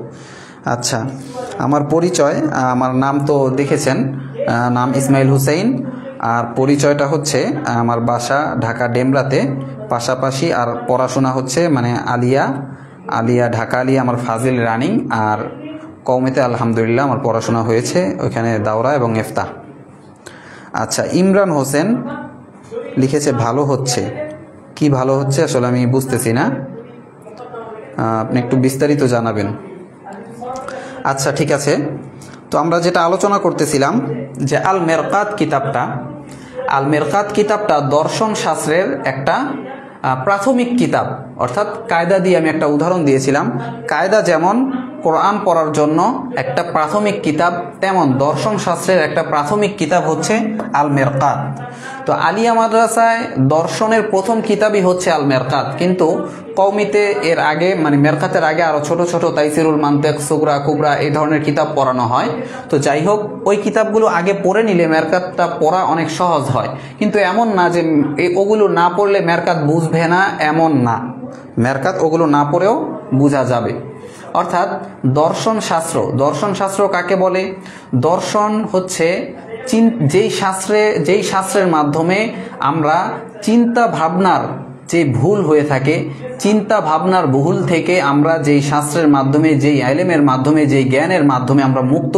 আচ্ছা, আমার পরিচয়, আমার নাম তো দেখেছেন, নাম ইসমাইল হুসাইন, আর পরিচয়টা হচ্ছে আমার বাসা ঢাকা ডেমরাতে, পাশাপাশি আর পড়াশোনা হচ্ছে মানে আলিয়া ঢাকা আলিয়া আমার ফাজিল রানিং, আর কওমেতে আলহামদুলিল্লাহ আমার পড়াশোনা হয়েছে ওইখানে দাওরা এবং ইফতাহ। আচ্ছা, ইমরান হোসেন লিখেছে ভালো হচ্ছে। কি ভালো হচ্ছে আসলে আমি বুঝতেছি না, আপনি একটু বিস্তারিত জানাবেন। আচ্ছা ঠিক আছে, তো আমরা যেটা আলোচনা করতেছিলাম যে আল মিরকাত কিতাবটা দর্শন শাস্ত্রের একটা প্রাথমিক কিতাব, অর্থাৎ কায়দা দিয়ে আমি একটা উদাহরণ দিয়েছিলাম। কায়দা যেমন কোরআন পড়ার জন্য একটা প্রাথমিক কিতাব, তেমন দর্শন শাস্ত্রের একটা প্রাথমিক কিতাব হচ্ছে আল মিরকাত। তো আলিয়া মাদ্রাসায় দর্শনের প্রথম কিতাবই হচ্ছে আল মিরকাত, কিন্তু কওমিতে এর আগে মানে মেরকাতের আগে আরও ছোট ছোট তাইসিরুল মান্তেক, সুগরা কুবরা এই ধরনের কিতাব পড়ানো হয়। তো যাই হোক, ওই কিতাবগুলো আগে পড়ে নিলে মেরকাতটা পড়া অনেক সহজ হয়। কিন্তু এমন না যে ওগুলো না পড়লে মেরকাত বুঝবে না, এমন না, মেরকাত ওগুলো না পড়েও বোঝা যাবে। অর্থাৎ দর্শন শাস্ত্র কাকে বলে? দর্শন হচ্ছে যেই শাস্ত্রের মাধ্যমে আমরা চিন্তা ভাবনার যে ভুল হয়ে থাকে, চিন্তা ভাবনার ভুল থেকে আমরা যেই শাস্ত্রের মাধ্যমে, যেই ইলমের মাধ্যমে, যেই জ্ঞানের মাধ্যমে আমরা মুক্ত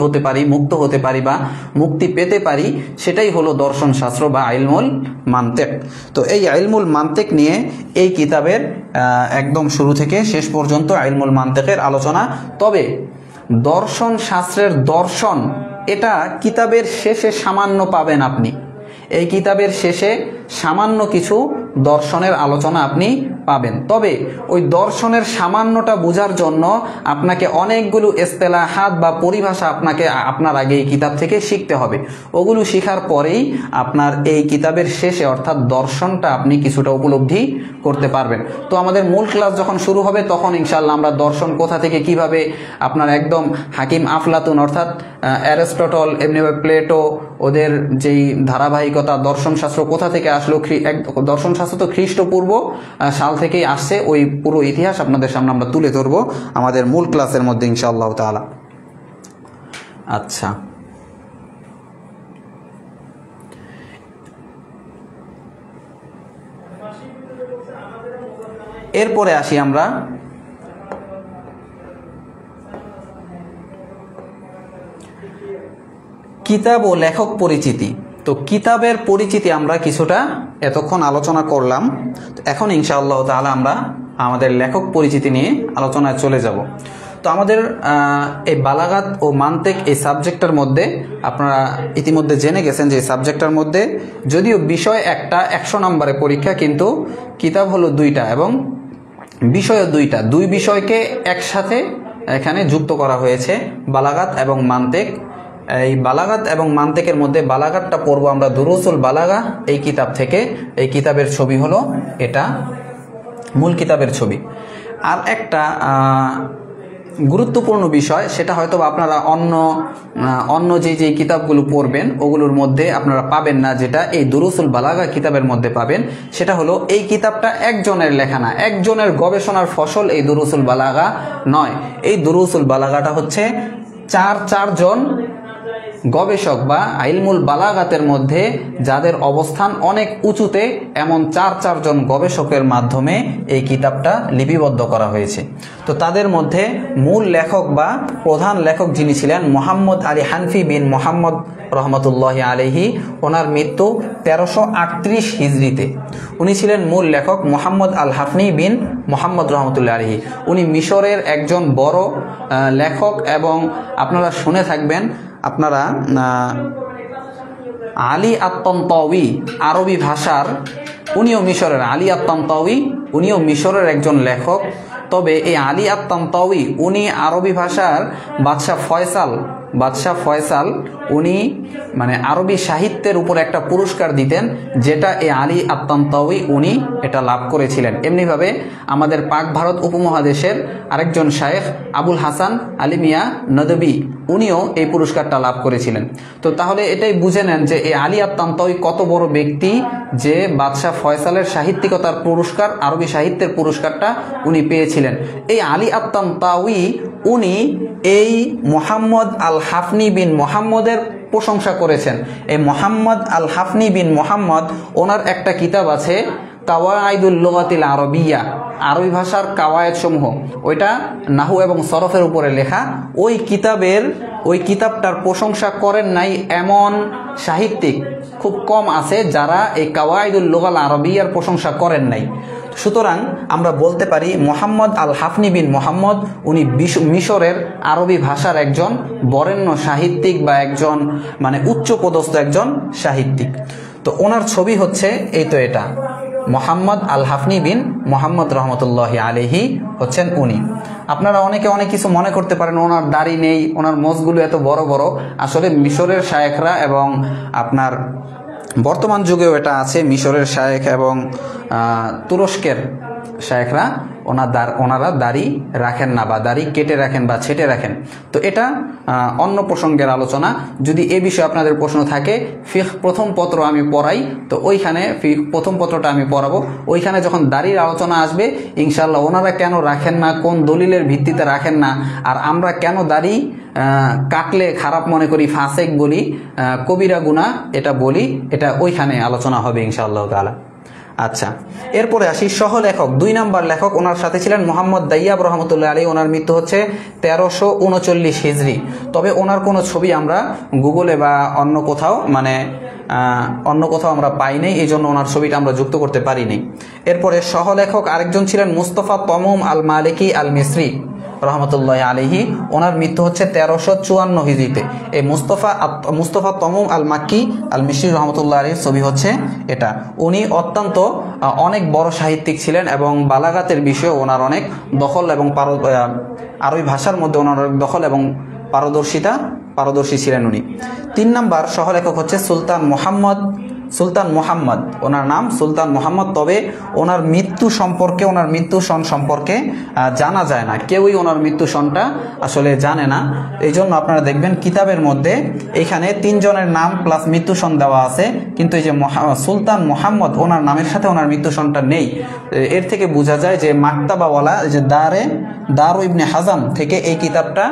হতে পারি বা মুক্তি পেতে পারি, সেটাই হলো দর্শন শাস্ত্র বা ইলমুল মান্তেক। তো এই ইলমুল মান্তেক নিয়ে এই কিতাবের একদম শুরু থেকে শেষ পর্যন্ত ইলমুল মান্তেকের আলোচনা। তবে দর্শন শাস্ত্রের দর্শন এটা কিতাবের শেষে সামান্য পাবেন আপনি, এই কিতাবের শেষে সামান্য কিছু দর্শনের আলোচনা আপনি পাবেন। তবে ওই দর্শনের সামান্যটা বোঝার জন্য আপনাকে অনেকগুলো ইসতিলাহাত বা পরিভাষা আপনার আগে এই কিতাব থেকে শিখতে হবে। ওগুলো শেখার পরেই আপনার এই কিতাবের শেষে অর্থাৎ দর্শনটা আপনি কিছুটা উপলব্ধি করতে পারবেন। তো আমাদের মূল ক্লাস যখন শুরু হবে তখন ইনশাআল্লাহ আমরা দর্শন কোথা থেকে কিভাবে আপনার একদম হাকিম আফলাতুন অর্থাৎ অ্যারিস্টটল, এমনি প্লেটো, ওদের যেই ধারাবাহিকতা, দর্শন শাস্ত্র কোথা থেকে আসলো, দর্শন শাস্ত্র তো খ্রিস্টপূর্ব সাল থেকেই আসছে, ওই পুরো ইতিহাস আপনাদের সামনে আমরা তুলে ধরবো আমাদের মূল ক্লাসের মধ্যে ইনশাআল্লাহ তাআলা। আচ্ছা, এরপরে আসি আমরা কিতাব ও লেখক পরিচিতি। তো কিতাবের পরিচিতি আমরা কিছুটা এতক্ষণ আলোচনা করলাম। এখন ইনশাআল্লাহ তাআলা আমরা আমাদের লেখক পরিচিতি নিয়ে আলোচনায় চলে যাব। তো আমাদের এই বালাগাত ও মান্তিক এই সাবজেক্টের মধ্যে আপনারা ইতিমধ্যে জেনে গেছেন যে এই সাবজেক্টের মধ্যে যদিও বিষয় একটা 100 নম্বরের পরীক্ষা, কিন্তু কিতাব হলো 2টা এবং বিষয়ও 2টা। 2 বিষয়কে একসাথে এখানে যুক্ত করা হয়েছে, বালাগাত এবং মান্তিক। এই বালাগাত এবং মান্তিকের মধ্যে বালাগাতটা পড়বো আমরা দুরুসুল বালাগা এই কিতাব থেকে। এই কিতাবের ছবি হলো এটা, মূল কিতাবের ছবি। আর একটা গুরুত্বপূর্ণ বিষয়, সেটা হয়তো আপনারা অন্য যে কিতাবগুলো পড়বেন ওগুলোর মধ্যে আপনারা পাবেন না, যেটা এই দুরুসুল বালাগা কিতাবের মধ্যে পাবেন। সেটা হলো এই কিতাবটা একজনের লেখা না, একজনের গবেষণার ফসল এই দুরুসুল বালাগা নয়। এই দুরুসুল বালাগাটা হচ্ছে চারজন গবেষক বা ইলমুল বালাগাতের মধ্যে যাদের অবস্থান অনেক উঁচুতে, এমন চারজন গবেষকের মাধ্যমে এই কিতাবটা লিপিবদ্ধ করা হয়েছে। তো তাদের মধ্যে মূল লেখক বা প্রধান লেখক যিনি ছিলেন মুহাম্মদ আলী হানফি বিন মুহাম্মদ রহমতুল্লাহ আলাইহি। ওনার মৃত্যু 1338 হিজরিতে। উনি ছিলেন মূল লেখক মুহাম্মদ আল হাফনি বিন মুহাম্মদ রহমতুল্লাহ আলাইহি। উনি মিশরের একজন বড় লেখক এবং আপনারা শুনে থাকবেন আপনারা আলী আত-তানতাওয়ি আরবি ভাষার, উনিও মিশরের আলী আত-তানতাওয়ি, উনিও মিশরের একজন লেখক। তবে এই আলী আত-তানতাওয়ি উনি আরবি ভাষার বাদশাহ ফয়সাল উনি মানে আরবি সাহিত্যের উপর একটা পুরস্কার দিতেন, যেটা এই আলী আত-তানতাওয়ি উনি এটা লাভ করেছিলেন। এমনিভাবে আমাদের পাক ভারত উপমহাদেশের আরেকজন শায়েখ আবুল হাসান আলী মিয়া নদভী উনিও এই পুরস্কারটা লাভ করেছিলেন। তো তাহলে এটাই বুঝে নেন যে এই আলী আত-তানতাওয়ি কত বড় ব্যক্তি, যে বাদশাহ ফয়সালের সাহিত্যিকতার পুরস্কার, আরবি সাহিত্যের পুরস্কারটা উনি পেয়েছিলেন। এই আলী আত-তানতাওয়ি উনি এই মুহাম্মদ আল হাফনি বিন মুহাম্মদের প্রশংসা করেছেন। এই মুহাম্মদ আল হাফনি বিন মুহাম্মদ, ওনার একটা কিতাব আছে কাওয়াইদুল লুগাতিল আরবিয়া, আরবি ভাষার কাওয়ায়েদ সমূহ, ওইটা নাহু এবং সরফের উপরে লেখা। ওই কিতাবটার প্রশংসা করেন নাই এমন সাহিত্যিক খুব কম আছে যারা এই কাওয়াইদুল লুগাল আরবিয়ার প্রশংসা করেন নাই। সুতরাং আমরা বলতে পারি মুহাম্মদ আল হাফনি বিন মুহাম্মদ উনি মিশরের আরবি ভাষার একজন বরেণ্য সাহিত্যিক বা একজন মানে উচ্চপদস্থ একজন সাহিত্যিক। তো ওনার ছবি হচ্ছে এই, তো এটা মুহাম্মদ আল হাফনি বিন মুহাম্মদ রহমতুল্লাহি আলাইহি হচ্ছেন উনি। আপনারা অনেকে অনেক কিছু মনে করতে পারেন, ওনার দাড়ি নেই, ওনার মোজগুলো এত বড় বড়। আসলে মিশরের শায়েখরা এবং আপনার বর্তমান যুগেও এটা আছে, মিশরের শায়েখ এবং তুরস্কের শায়েখরা ওনারা দাড়ি রাখেন না, বা দাড়ি কেটে রাখেন বা ছেটে রাখেন। তো এটা অন্য প্রসঙ্গের আলোচনা। যদি এ বিষয়ে আপনাদের প্রশ্ন থাকে, ফিকহ প্রথম পত্র আমি পড়াই, তো ওইখানে প্রথম পত্রটা আমি পড়াবো। ওইখানে যখন দাড়ির আলোচনা আসবে ইনশাআল্লাহ ওনারা কেন রাখেন না, কোন দলিলের ভিত্তিতে রাখেন না, আর আমরা কেন দাড়ি কাটলে খারাপ মনে করি, ফাসেক বলি, কবিরা গুনাহ এটা বলি, এটা ওইখানে আলোচনা হবে ইনশাআল্লাহ তাআলা। আচ্ছা, এরপরে আসি সহলেখক 2 নম্বর লেখক। ওনার সাথে ছিলেন মুহাম্মদ দাইয়াব রহমতুল্লাহ আলাইহি। ওনার মৃত্যু হচ্ছে 1339 হিজরি। তবে ওনার কোনো ছবি আমরা গুগলে বা অন্য কোথাও আমরা পাই নাই, এই জন্য ওনার ছবিটা আমরা যুক্ত করতে পারিনি। এরপরে সহলেখক আরেকজন ছিলেন মুস্তাফা তমুম আল মালিকি আল মিসরি রহমতুল্লাহ আলাইহি। ওনার মৃত্যু হচ্ছে 1354 হিজরিতে। এই মুস্তাফা তমুম আল মাক্কি আল মিসরি রহমতুল্লাহ আলাইহির ছবি হচ্ছে এটা। উনি অত্যন্ত অনেক বড় সাহিত্যিক ছিলেন এবং বালাগাতের বিষয়ে ওনার অনেক দখল এবং আরবি ভাষার মধ্যে ওনার দখল এবং পারদর্শী ছিলেন উনি। 3 নম্বর সহলেখক হচ্ছে সুলতান মুহাম্মদ। ওনার নাম সুলতান মুহাম্মদ। তবে ওনার মৃত্যু সন সম্পর্কে জানা যায় না, কেউই ওনার মৃত্যু সনটা আসলে জানে না। এই জন্য আপনারা দেখবেন কিতাবের মধ্যে এখানে 3 জনের নাম প্লাস মৃত্যু সন দেওয়া আছে, কিন্তু এই যে সুলতান মোহাম্মদ ওনার নামের সাথে ওনার মৃত্যু সনটা নেই। এর থেকে বোঝা যায় যে মাকতাবাওয়ালা যে দারু ইবনে হাজাম থেকে এই কিতাবটা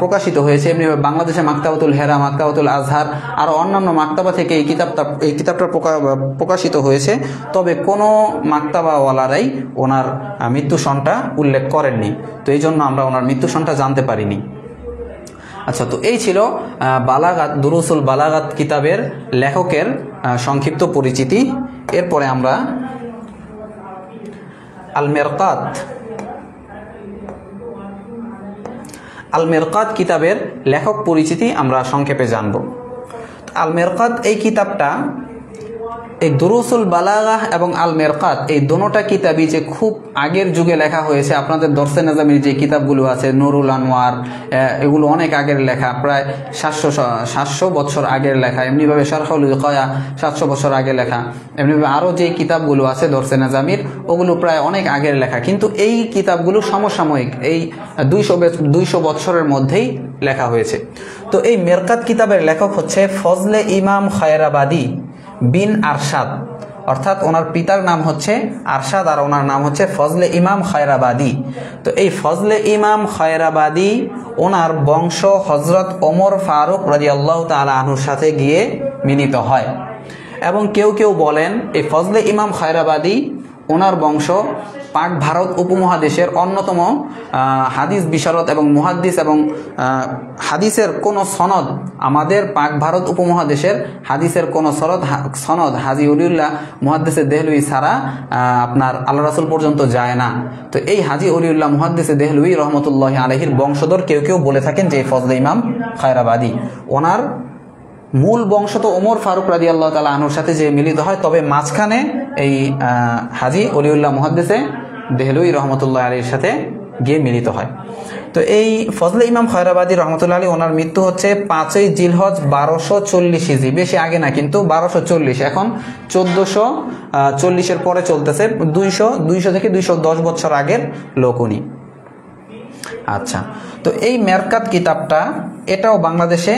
প্রকাশিত হয়েছে। এমনিভাবে বাংলাদেশে মাকতাবাতুল হেরা, মাকতাবাতুল আজহার আরও অন্যান্য মাকতাবা থেকে এই কিতাবটা প্রকাশিত হয়েছে। তবে কোনো মাকতাবাওয়ালারাই ওনার মৃত্যু সনটা উল্লেখ করেননি, তো এই জন্য আমরা ওনার মৃত্যু সনটা জানতে পারিনি। আচ্ছা, তো এই ছিল বালাগাত, দুরুসুল বালাগাত কিতাবের লেখকের সংক্ষিপ্ত পরিচিতি। এরপরে আমরা আল মেরকাত কিতাবের লেখক পরিচিতি আমরা সংক্ষেপে জানব। আল মেরকাত এই কিতাবটা, এই দুরুসুল বালাগাহ এবং আল মেরকাত এই দোনোটা কিতাবই যে খুব আগের যুগে লেখা হয়েছে। আপনাদের দরসে নেজামির যে কিতাবগুলো আছে, নুরুল আনোয়ার, এগুলো অনেক আগের লেখা, প্রায় 700 বছর আগের লেখা। এমনিভাবে শারহুল উকায়া 700 বছর আগে লেখা। এমনিভাবে আরও যে কিতাবগুলো আছে দরসে নেজামির, ওগুলো প্রায় অনেক আগের লেখা, কিন্তু এই কিতাবগুলো সমসাময়িক, এই 200 বছরের মধ্যেই লেখা হয়েছে। তো এই মেরকাত কিতাবের লেখক হচ্ছে ফজলে ইমাম খায়রাবাদী বিন আরশাদ, অর্থাৎ ওনার পিতার নাম হচ্ছে আরশাদ আর ওনার নাম হচ্ছে ফজলে ইমাম খায়রাবাদী। তো এই ফজলে ইমাম খায়রাবাদী ওনার বংশ হজরত ওমর ফারুক রাদিয়াল্লাহু তাআলা আনহুর সাথে গিয়ে মিলিত হয়। এবং কেউ কেউ বলেন এই ফজলে ইমাম খায়রাবাদী ওনার বংশ পাক ভারত উপমহাদেশের অন্যতম হাদিস বিশারদ এবং মুহাদ্দিস, এবং হাদিসের কোন সনদ আমাদের পাক ভারত উপমহাদেশের হাদিসের কোন সনদ হাজি অলিউল্লাহ মুহাদ্দিসে দেহলুই ছাড়া আপনার আল্লাহ রাসূল পর্যন্ত যায় না। তো এই হাজি অলিউল্লাহ মুহাদ্দিসে দেহলুই রহমতুল্লাহি আলাইহির বংশধর কেউ কেউ বলে থাকেন যে ফজলে ইমাম খায়রাবাদী ওনার মূল বংশ তো ওমর ফারুক রাদিয়াল্লাহু তাআলা আনহুর সাথে যে মিলিত হয়, তবে মাঝখানে এই হাজি অলিউল্লাহ মুহাদ্দিসে দেহলুই রহমতুল্লাহ আলীর সাথে গিয়ে মিলিত হয়। তো এই ফজলে ইমাম খায়রাবাদী রহমতুল্লাহ আলী ওনার মৃত্যু হচ্ছে 5ই জিলহজ 1240 হিজরি, বেশি আগে না কিন্তু 1240, এখন 1440-এর পরে চলতেছে, 200 থেকে 210 বছর আগের লোক উনি। আচ্ছা, তো এই মেরকাত কিতাবটা এটাও বাংলাদেশে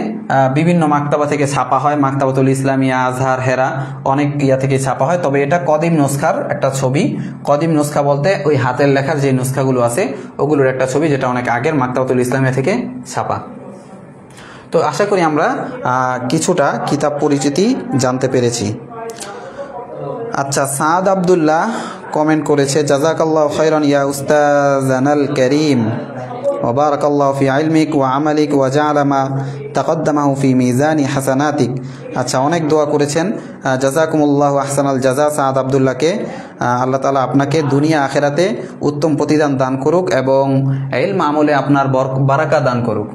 বিভিন্ন মাকতাবা থেকে ছাপা হয়, মাকতাবাতুল ইসলামিয়া, আজহার, হেরা, অনেক থেকে ছাপা হয়। তবে এটা কদিম নুসখার একটা ছবি। কদিম নুসখা বলতে ওই হাতের লেখার যে নুসখাগুলো আছে ওগুলোর একটা ছবি, যেটা অনেক আগের মাকতাবাতুল ইসলামিয়া থেকে ছাপা। তো আশা করি আমরা কিছুটা কিতাব পরিচিতি জানতে পেরেছি। আচ্ছা, সাদ আব্দুল্লাহ কমেন্ট করেছে, জাযাকাল্লাহু খাইরান ইয়া উস্তাযানাল কারীম ওয়া বারাকাল্লাহু ফি ইলমিক ওয়া আমালিক ওয়া জাআলা মা তাকদ্দামাহু ফি মিজানি হাসানাতিক। আচ্ছা, অনেক দোয়া করেছেন, জাযাকুমুল্লাহু আহসানাল জাযা। সাদ আব্দুল্লাহকে আল্লাহ তাআলা আপনাকে দুনিয়া আখিরাতে উত্তম প্রতিদান দান করুক এবং ইলম আমলে আপনার বারাকা দান করুক।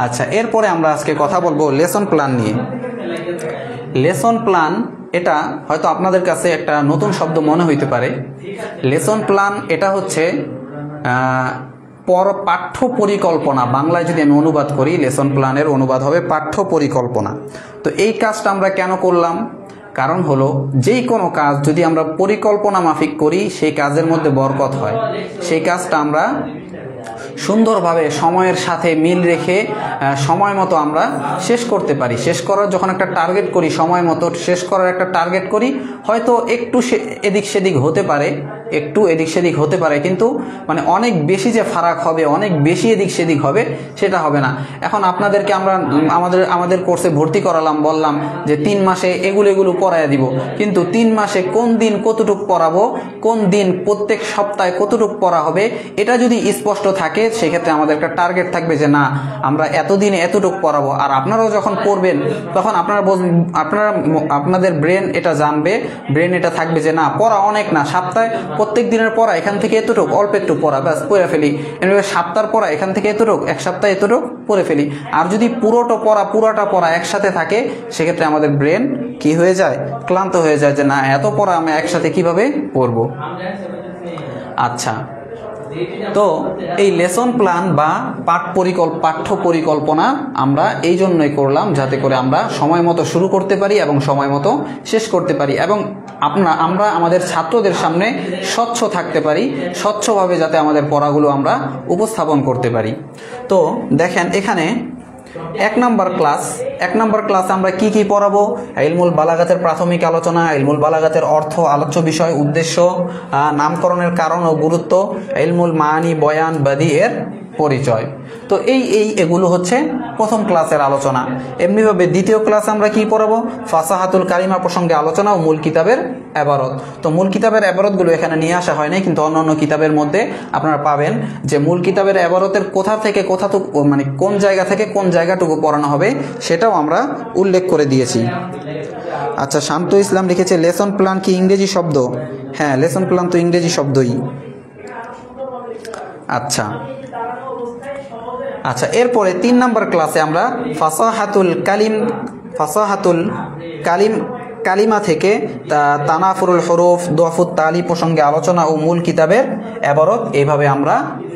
আচ্ছা, এরপরে আমরা আজকে কথা বলবো লেসন প্ল্যান নিয়ে। লেসন প্ল্যান এটা হয়তো আপনাদের কাছে একটা নতুন শব্দ মনে হইতে পারে। লেসন প্ল্যান এটা হচ্ছে পাঠ্য পরিকল্পনা। বাংলায় যদি আমি অনুবাদ করি, লেসন প্ল্যানের অনুবাদ হবে পাঠ্য পরিকল্পনা। তো এই কাজটা আমরা কেন করলাম? কারণ হলো যেই কোনো কাজ যদি আমরা পরিকল্পনা মাফিক করি সেই কাজের মধ্যে বরকত হয়। সেই কাজটা আমরা সুন্দরভাবে সময়ের সাথে মিল রেখে সময় মতো আমরা শেষ করতে পারি। শেষ করার যখন একটা টার্গেট করি, সময় মতো শেষ করার একটা টার্গেট করি, হয়তো একটু এদিক সেদিক হতে পারে, কিন্তু মানে অনেক বেশি যে ফারাক হবে, অনেক বেশি এদিক সেদিক হবে সেটা হবে না। এখন আপনাদেরকে আমরা আমাদের কোর্সে ভর্তি করালাম, বললাম যে 3 মাসে এগুলো পড়াইয়া দিব, কিন্তু 3 মাসে কোন দিন কতটুক পড়াবো, কোন দিন প্রত্যেক সপ্তাহে কতটুক পড়া হবে, এটা যদি স্পষ্ট থাকে সেক্ষেত্রে আমাদের একটা টার্গেট থাকবে যে না, আমরা এতদিনে এতটুক পড়াবো। আর আপনারাও যখন পড়বেন তখন আপনাদের ব্রেন এটা জানবে, ব্রেন এটা থাকবে যে না, পড়া অনেক না, সপ্তাহে প্রত্যেক দিনের পড়া এখান থেকে এতটুক, অল্প একটু পড়া, ব্যাস পড়ে ফেলি। এভাবে সপ্তাহের পড়া এখান থেকে এতটুক, এক সপ্তাহে এতটুক পড়ে ফেলি। আর যদি পুরোটা পড়া একসাথে থাকে সেক্ষেত্রে আমাদের ব্রেন কি হয়ে যায়, ক্লান্ত হয়ে যায় যে না, এত পড়া আমি একসাথে কিভাবে পড়বো। আচ্ছা, তো এই লেসন প্ল্যান বা পাঠ্য পরিকল্পনা আমরা এই জন্যই করলাম যাতে করে আমরা সময় মতো শুরু করতে পারি এবং সময় মতো শেষ করতে পারি, এবং আমরা আমাদের ছাত্রদের সামনে স্বচ্ছ থাকতে পারি, স্বচ্ছভাবে যাতে আমাদের পড়াগুলো আমরা উপস্থাপন করতে পারি। তো দেখেন, এখানে এক নম্বর ক্লাসে আমরা কি কি পড়াবো? ইলমুল বালাগাতের প্রাথমিক আলোচনা, ইলমুল বালাগাতের অর্থ, আলোচ্য বিষয়, উদ্দেশ্য, নামকরণের কারণ ও গুরুত্ব, ইলমুল মানি, বয়ান, বাদি এর পরিচয়। তো এগুলো হচ্ছে প্রথম ক্লাসের আলোচনা। এমনিভাবে দ্বিতীয় ক্লাসে আমরা কি পড়াবো? ফাসাহাতুল কালিমা প্রসঙ্গে আলোচনা ও মূল কিতাবের এবারত। তো মূল কিতাবের এবারতগুলো এখানে নিয়ে আসা হয় নাই, কিন্তু অন্যান্য কিতাবের মধ্যে আপনারা পাবেন যে মূল কিতাবের এবারতের কোথা থেকে কোথাটুকু, মানে কোন জায়গা থেকে কোন জায়গাটুকু পড়ানো হবে সেটাও আমরা উল্লেখ করে দিয়েছি। আচ্ছা, শান্ত ইসলাম লিখেছে লেসন প্ল্যান কি ইংরেজি শব্দ? হ্যাঁ, লেসন প্ল্যান তো ইংরেজি শব্দই। আচ্ছা, এরপরে 3 নম্বর ক্লাসে আমরা ফাসাহাতুল কালিমা থেকে তানাফুরুল হরুফ, দুআফুত তালি প্রসঙ্গে আলোচনা ও মূল কিতাবের এবারত এইভাবে আমরা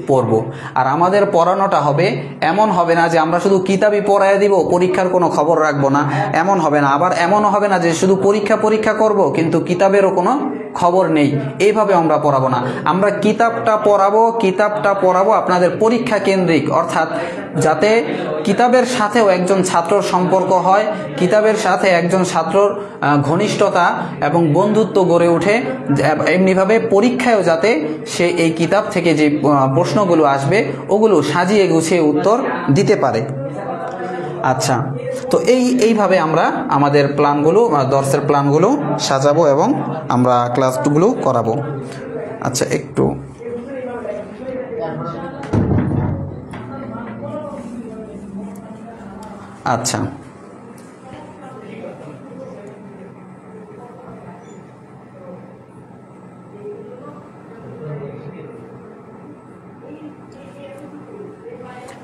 পড়ব। আর আমাদের পড়ানোটা হবে, এমন হবে না যে আমরা শুধু কিতাবই পড়ায় দিব, পরীক্ষার কোনো খবর রাখবো না, এমন হবে না। আবার এমনও হবে না যে শুধু পরীক্ষা করব কিন্তু কিতাবেরও কোনো খবর নেই, এইভাবে আমরা পড়াবো না। আমরা কিতাবটা পড়াবো আপনাদের পরীক্ষা কেন্দ্রিক, অর্থাৎ যাতে কিতাবের সাথেও একজন ছাত্রর সম্পর্ক হয়, কিতাবের সাথে একজন ছাত্রর ঘনিষ্ঠতা এবং বন্ধুত্ব গড়ে ওঠে, এমনিভাবে পরীক্ষায়ও যাতে সে এই কিতাব থেকে যে প্রশ্নগুলো আসবে ওগুলো সাজিয়ে গুছিয়ে উত্তর দিতে পারে। আচ্ছা, তো এইভাবে আমরা আমাদের প্ল্যানগুলো, দর্সের প্ল্যানগুলো সাজাবো এবং আমরা ক্লাসগুলো করাবো। আচ্ছা, আচ্ছা,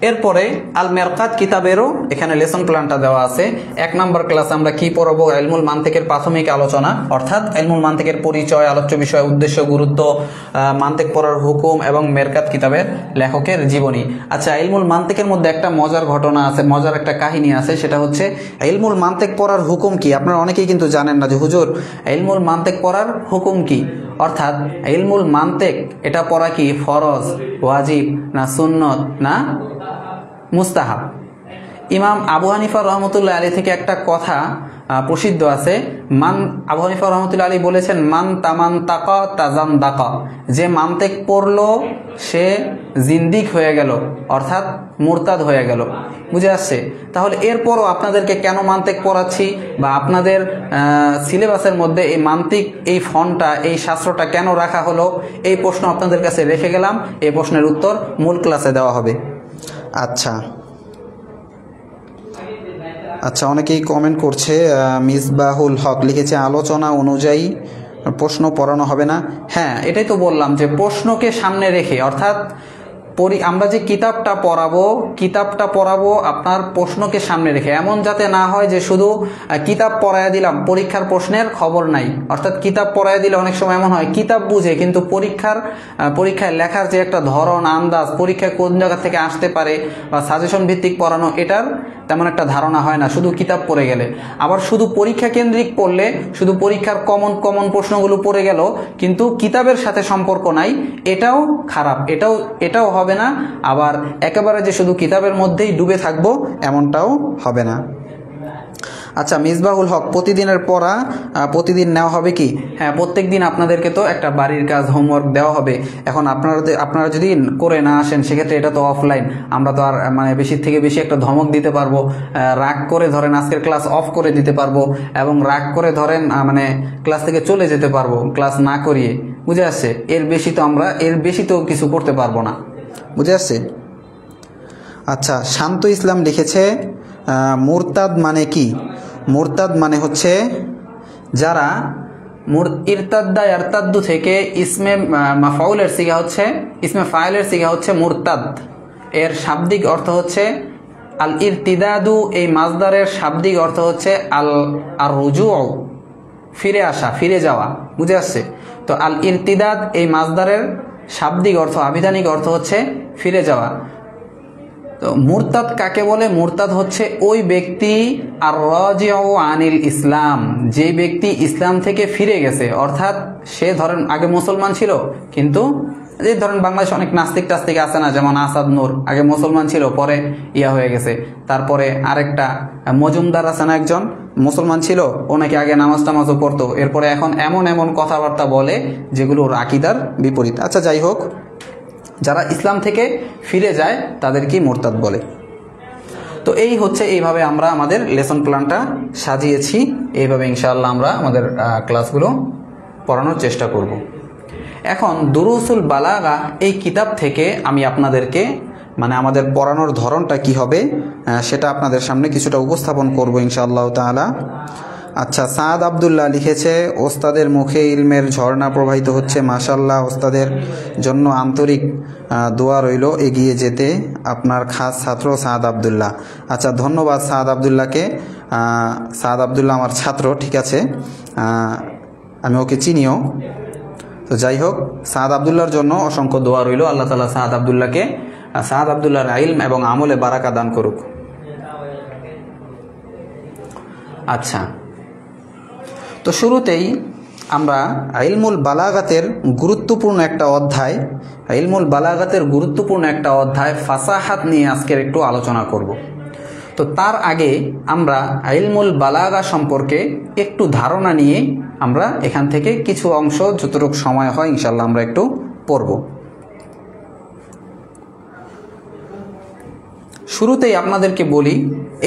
এরপরে আল মেরকাত কিতাবেরও এখানে লেসন প্ল্যানটা দেওয়া আছে। 1 নম্বর ক্লাসে আমরা কি পড়াবো? ইলমুল মান্তিকের প্রাথমিক আলোচনা, অর্থাৎ ইলমুল মান্তিকের পরিচয়, আলোচ্য বিষয়, উদ্দেশ্য, গুরুত্ব, মান্তিক পড়ার হুকুম এবং মেরকাত কিতাবের লেখকের জীবনী। আচ্ছা, ইলমুল মান্তিকের মধ্যে একটা মজার ঘটনা আছে, মজার একটা কাহিনী আছে, সেটা হচ্ছে ইলমুল মান্তিক পড়ার হুকুম কি। আপনারা অনেকেই কিন্তু জানেন না যে হুজুর ইলমুল মান্তিক পড়ার হুকুম কি, অর্থাৎ ইলমুল মান্তিক এটা পড়া কি ফরজ, ওয়াজিব, না সুন্নত, না মুস্তাহাব? ইমাম আবু হানিফা রহমতুল্লাহ আলী থেকে একটা কথা প্রসিদ্ধ আছে। আবু হানিফা রহমতুল্লাহ আলী বলেছেন, মান তামান তাকা তাজাম দাকা, যে মান্তেক পড়লো সে জিন্দিক হয়ে গেল, অর্থাৎ মুরতাদ হয়ে গেল। বুঝে আসছে? তাহলে এরপরও আপনাদেরকে কেন মান্তিক পড়াচ্ছি, বা আপনাদের সিলেবাসের মধ্যে এই মান্তিক, এই ফন্টটা, এই শাস্ত্রটা কেন রাখা হলো, এই প্রশ্ন আপনাদের কাছে রেখে গেলাম। এই প্রশ্নের উত্তর মূল ক্লাসে দেওয়া হবে। আচ্ছা, অনেকেই কমেন্ট করছে। মিসবাহুল হক লিখেছে আলোচনা অনুযায়ী প্রশ্ন পড়ানো হবে না। হ্যাঁ, এটাই তো বললাম যে প্রশ্নকে সামনে রেখে, অর্থাৎ আমরা যে কিতাবটা পড়াবো আপনার প্রশ্নকে সামনে রেখে, এমন যাতে না হয় যে শুধু কিতাব পড়ায় দিলাম, পরীক্ষার প্রশ্নের খবর নাই। অর্থাৎ কিতাব পড়ায় দিলে অনেক সময় এমন হয় কিতাব বুঝে, কিন্তু পরীক্ষায় লেখার যে একটা ধরন, আন্দাজ, পরীক্ষায় কোন জায়গা থেকে আসতে পারে বা সাজেশন ভিত্তিক পড়ানো, এটার তেমন একটা ধারণা হয় না শুধু কিতাব পড়ে গেলে। আবার শুধু পরীক্ষা কেন্দ্রিক পড়লে শুধু পরীক্ষার কমন প্রশ্নগুলো পড়ে গেল, কিন্তু কিতাবের সাথে সম্পর্ক নাই, এটাও খারাপ, এটাও হবে না। আবার একেবারে যে শুধু কিতাবের মধ্যেই ডুবে থাকবো এমনটাও হবে না। আচ্ছা, মিসবাহুল হক প্রতিদিনের পড়া প্রতিদিন নেওয়া হবে কি? হ্যাঁ, প্রত্যেক দিন আপনাদেরকে তো একটা বাড়ির কাজ, হোমওয়ার্ক দেওয়া হবে। এখন আপনারা যদি করে না আসেন সেক্ষেত্রে এটা তো অফলাইন, আমরা তো আর বেশি থেকে বেশি একটা ধমক দিতে পারবো, রাগ করে ধরেন আজকের ক্লাস অফ করে দিতে পারবো, এবং রাগ করে ধরেন ক্লাস থেকে চলে যেতে পারবো ক্লাস না করিয়ে। বুঝে আসছে? এর বেশি তো কিছু করতে পারবো না। বুঝে আসছে? আচ্ছা, শান্ত ইসলাম লিখেছে মুরতাদ মানে কি? মুরতাদ মানে হচ্ছে যারা ইরতাদ্দা ইয়ারতাদ্দু থেকে ইসমে মাফাউলের সিগা হচ্ছে, ইসমে ফাইলের সিগা হচ্ছে মুরতাদ। এর শাব্দিক অর্থ হচ্ছে আল ইরতিদাদু। এই মাজদারের শাব্দিক অর্থ হচ্ছে আর রুজু, ফিরে আসা, ফিরে যাওয়া। বুঝে আসছে? তো আল ইরতিদাদ এই মাজদারের শাব্দিক অর্থ, আবিধানিক অর্থ হচ্ছে ফিরে যাওয়া। তো মুরতাদ কাকে বলে? মুরতাদ হচ্ছে ওই ব্যক্তি আর রাজিউ আনিল ইসলাম, যে ব্যক্তি ইসলাম থেকে ফিরে গেছে। অর্থাৎ সে ধরেন আগে মুসলমান ছিল, কিন্তু যে ধরেন বাংলাদেশে অনেক নাস্তিক টাস্তিক আছে না, যেমন আসাদ নূর আগে মুসলমান ছিল, পরে ইয়া হয়ে গেছে। তারপরে আরেকটা মজুমদার আছে না, একজন মুসলমান ছিল, ও নাকি আগে নামাজ টামাজও পড়তো, এরপরে এখন এমন এমন কথাবার্তা বলে যেগুলো ওর আকীদার বিপরীত। আচ্ছা যাই হোক, যারা ইসলাম থেকে ফিরে যায় তাদেরকেই মুরতাদ বলে। তো এই হচ্ছে, এইভাবে আমরা আমাদের লেসন প্ল্যানটা সাজিয়েছি। এইভাবে ইনশাআল্লাহ আমরা আমাদের ক্লাসগুলো পড়ানোর চেষ্টা করব। এখন দুরুসুল বালাগা এই কিতাব থেকে আমি আপনাদেরকে আমাদের পড়ানোর ধরনটা কি হবে সেটা আপনাদের সামনে কিছুটা উপস্থাপন করব ইনশাআল্লাহ তাআলা। আচ্ছা, সাদ আব্দুল্লাহ লিখেছে, ওস্তাদের মুখে ইলমের ঝর্ণা প্রবাহিত হচ্ছে, মাশাআল্লাহ। ওস্তাদের জন্য আন্তরিক দোয়া রইল এগিয়ে যেতে, আপনার খাস ছাত্র সাদ আব্দুল্লাহ। আচ্ছা, ধন্যবাদ সাদ আব্দুল্লাহকে। সাদ আব্দুল্লাহ আমার ছাত্র, ঠিক আছে, আমি ওকে চিনিও। তো যাই হোক, সাদ আব্দুল্লাহর জন্য অসংখ্য দোয়া রইল। আল্লাহ তাআলা সাদ আব্দুল্লাহকে, সাদ আব্দুল্লাহর ইলম এবং আমলে বারাকা দান করুক। আচ্ছা, তো শুরুতেই আমরা ইলমুল বালাগাতের গুরুত্বপূর্ণ একটা অধ্যায়, ইলমুল বালাগাতের গুরুত্বপূর্ণ একটা অধ্যায় ফাসাহাত নিয়ে আজকের একটু আলোচনা করব। তো তার আগে আমরা ইলমুল বালাগা সম্পর্কে একটু ধারণা নিয়ে আমরা এখান থেকে কিছু অংশ যতটুকু সময় হয় ইনশাআল্লাহ আমরা একটু পড়ব। শুরুতেই আপনাদেরকে বলি,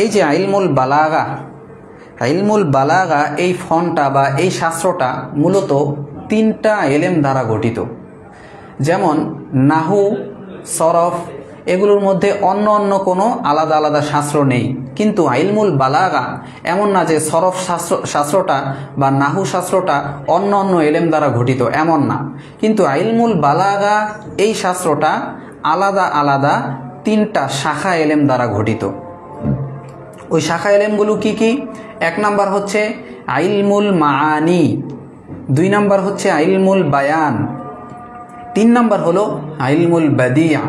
এই যে ইলমুল বালাগা, ইলমুল বালাগা এই ফন্টটা বা এই শাস্ত্রটা মূলত তিনটা এলেম দ্বারা গঠিত। যেমন নাহু, সরফ, এগুলোর মধ্যে অন্য অন্য কোনো আলাদা আলাদা শাস্ত্র নেই। কিন্তু ইলমুল বালাগা এমন না যে সরফ শাস্ত্রটা বা নাহু শাস্ত্রটা অন্য অন্য এলেম দ্বারা গঠিত, এমন না। কিন্তু ইলমুল বালাগা এই শাস্ত্রটা আলাদা আলাদা তিনটা শাখা এলেম দ্বারা গঠিত। ওই শাখা এলেমগুলো কি কি? এক নাম্বার হচ্ছে ইলমুল মাআনি, দুই নাম্বার হচ্ছে ইলমুল বায়ান, তিন নাম্বার হলো ইলমুল বাদিয়া।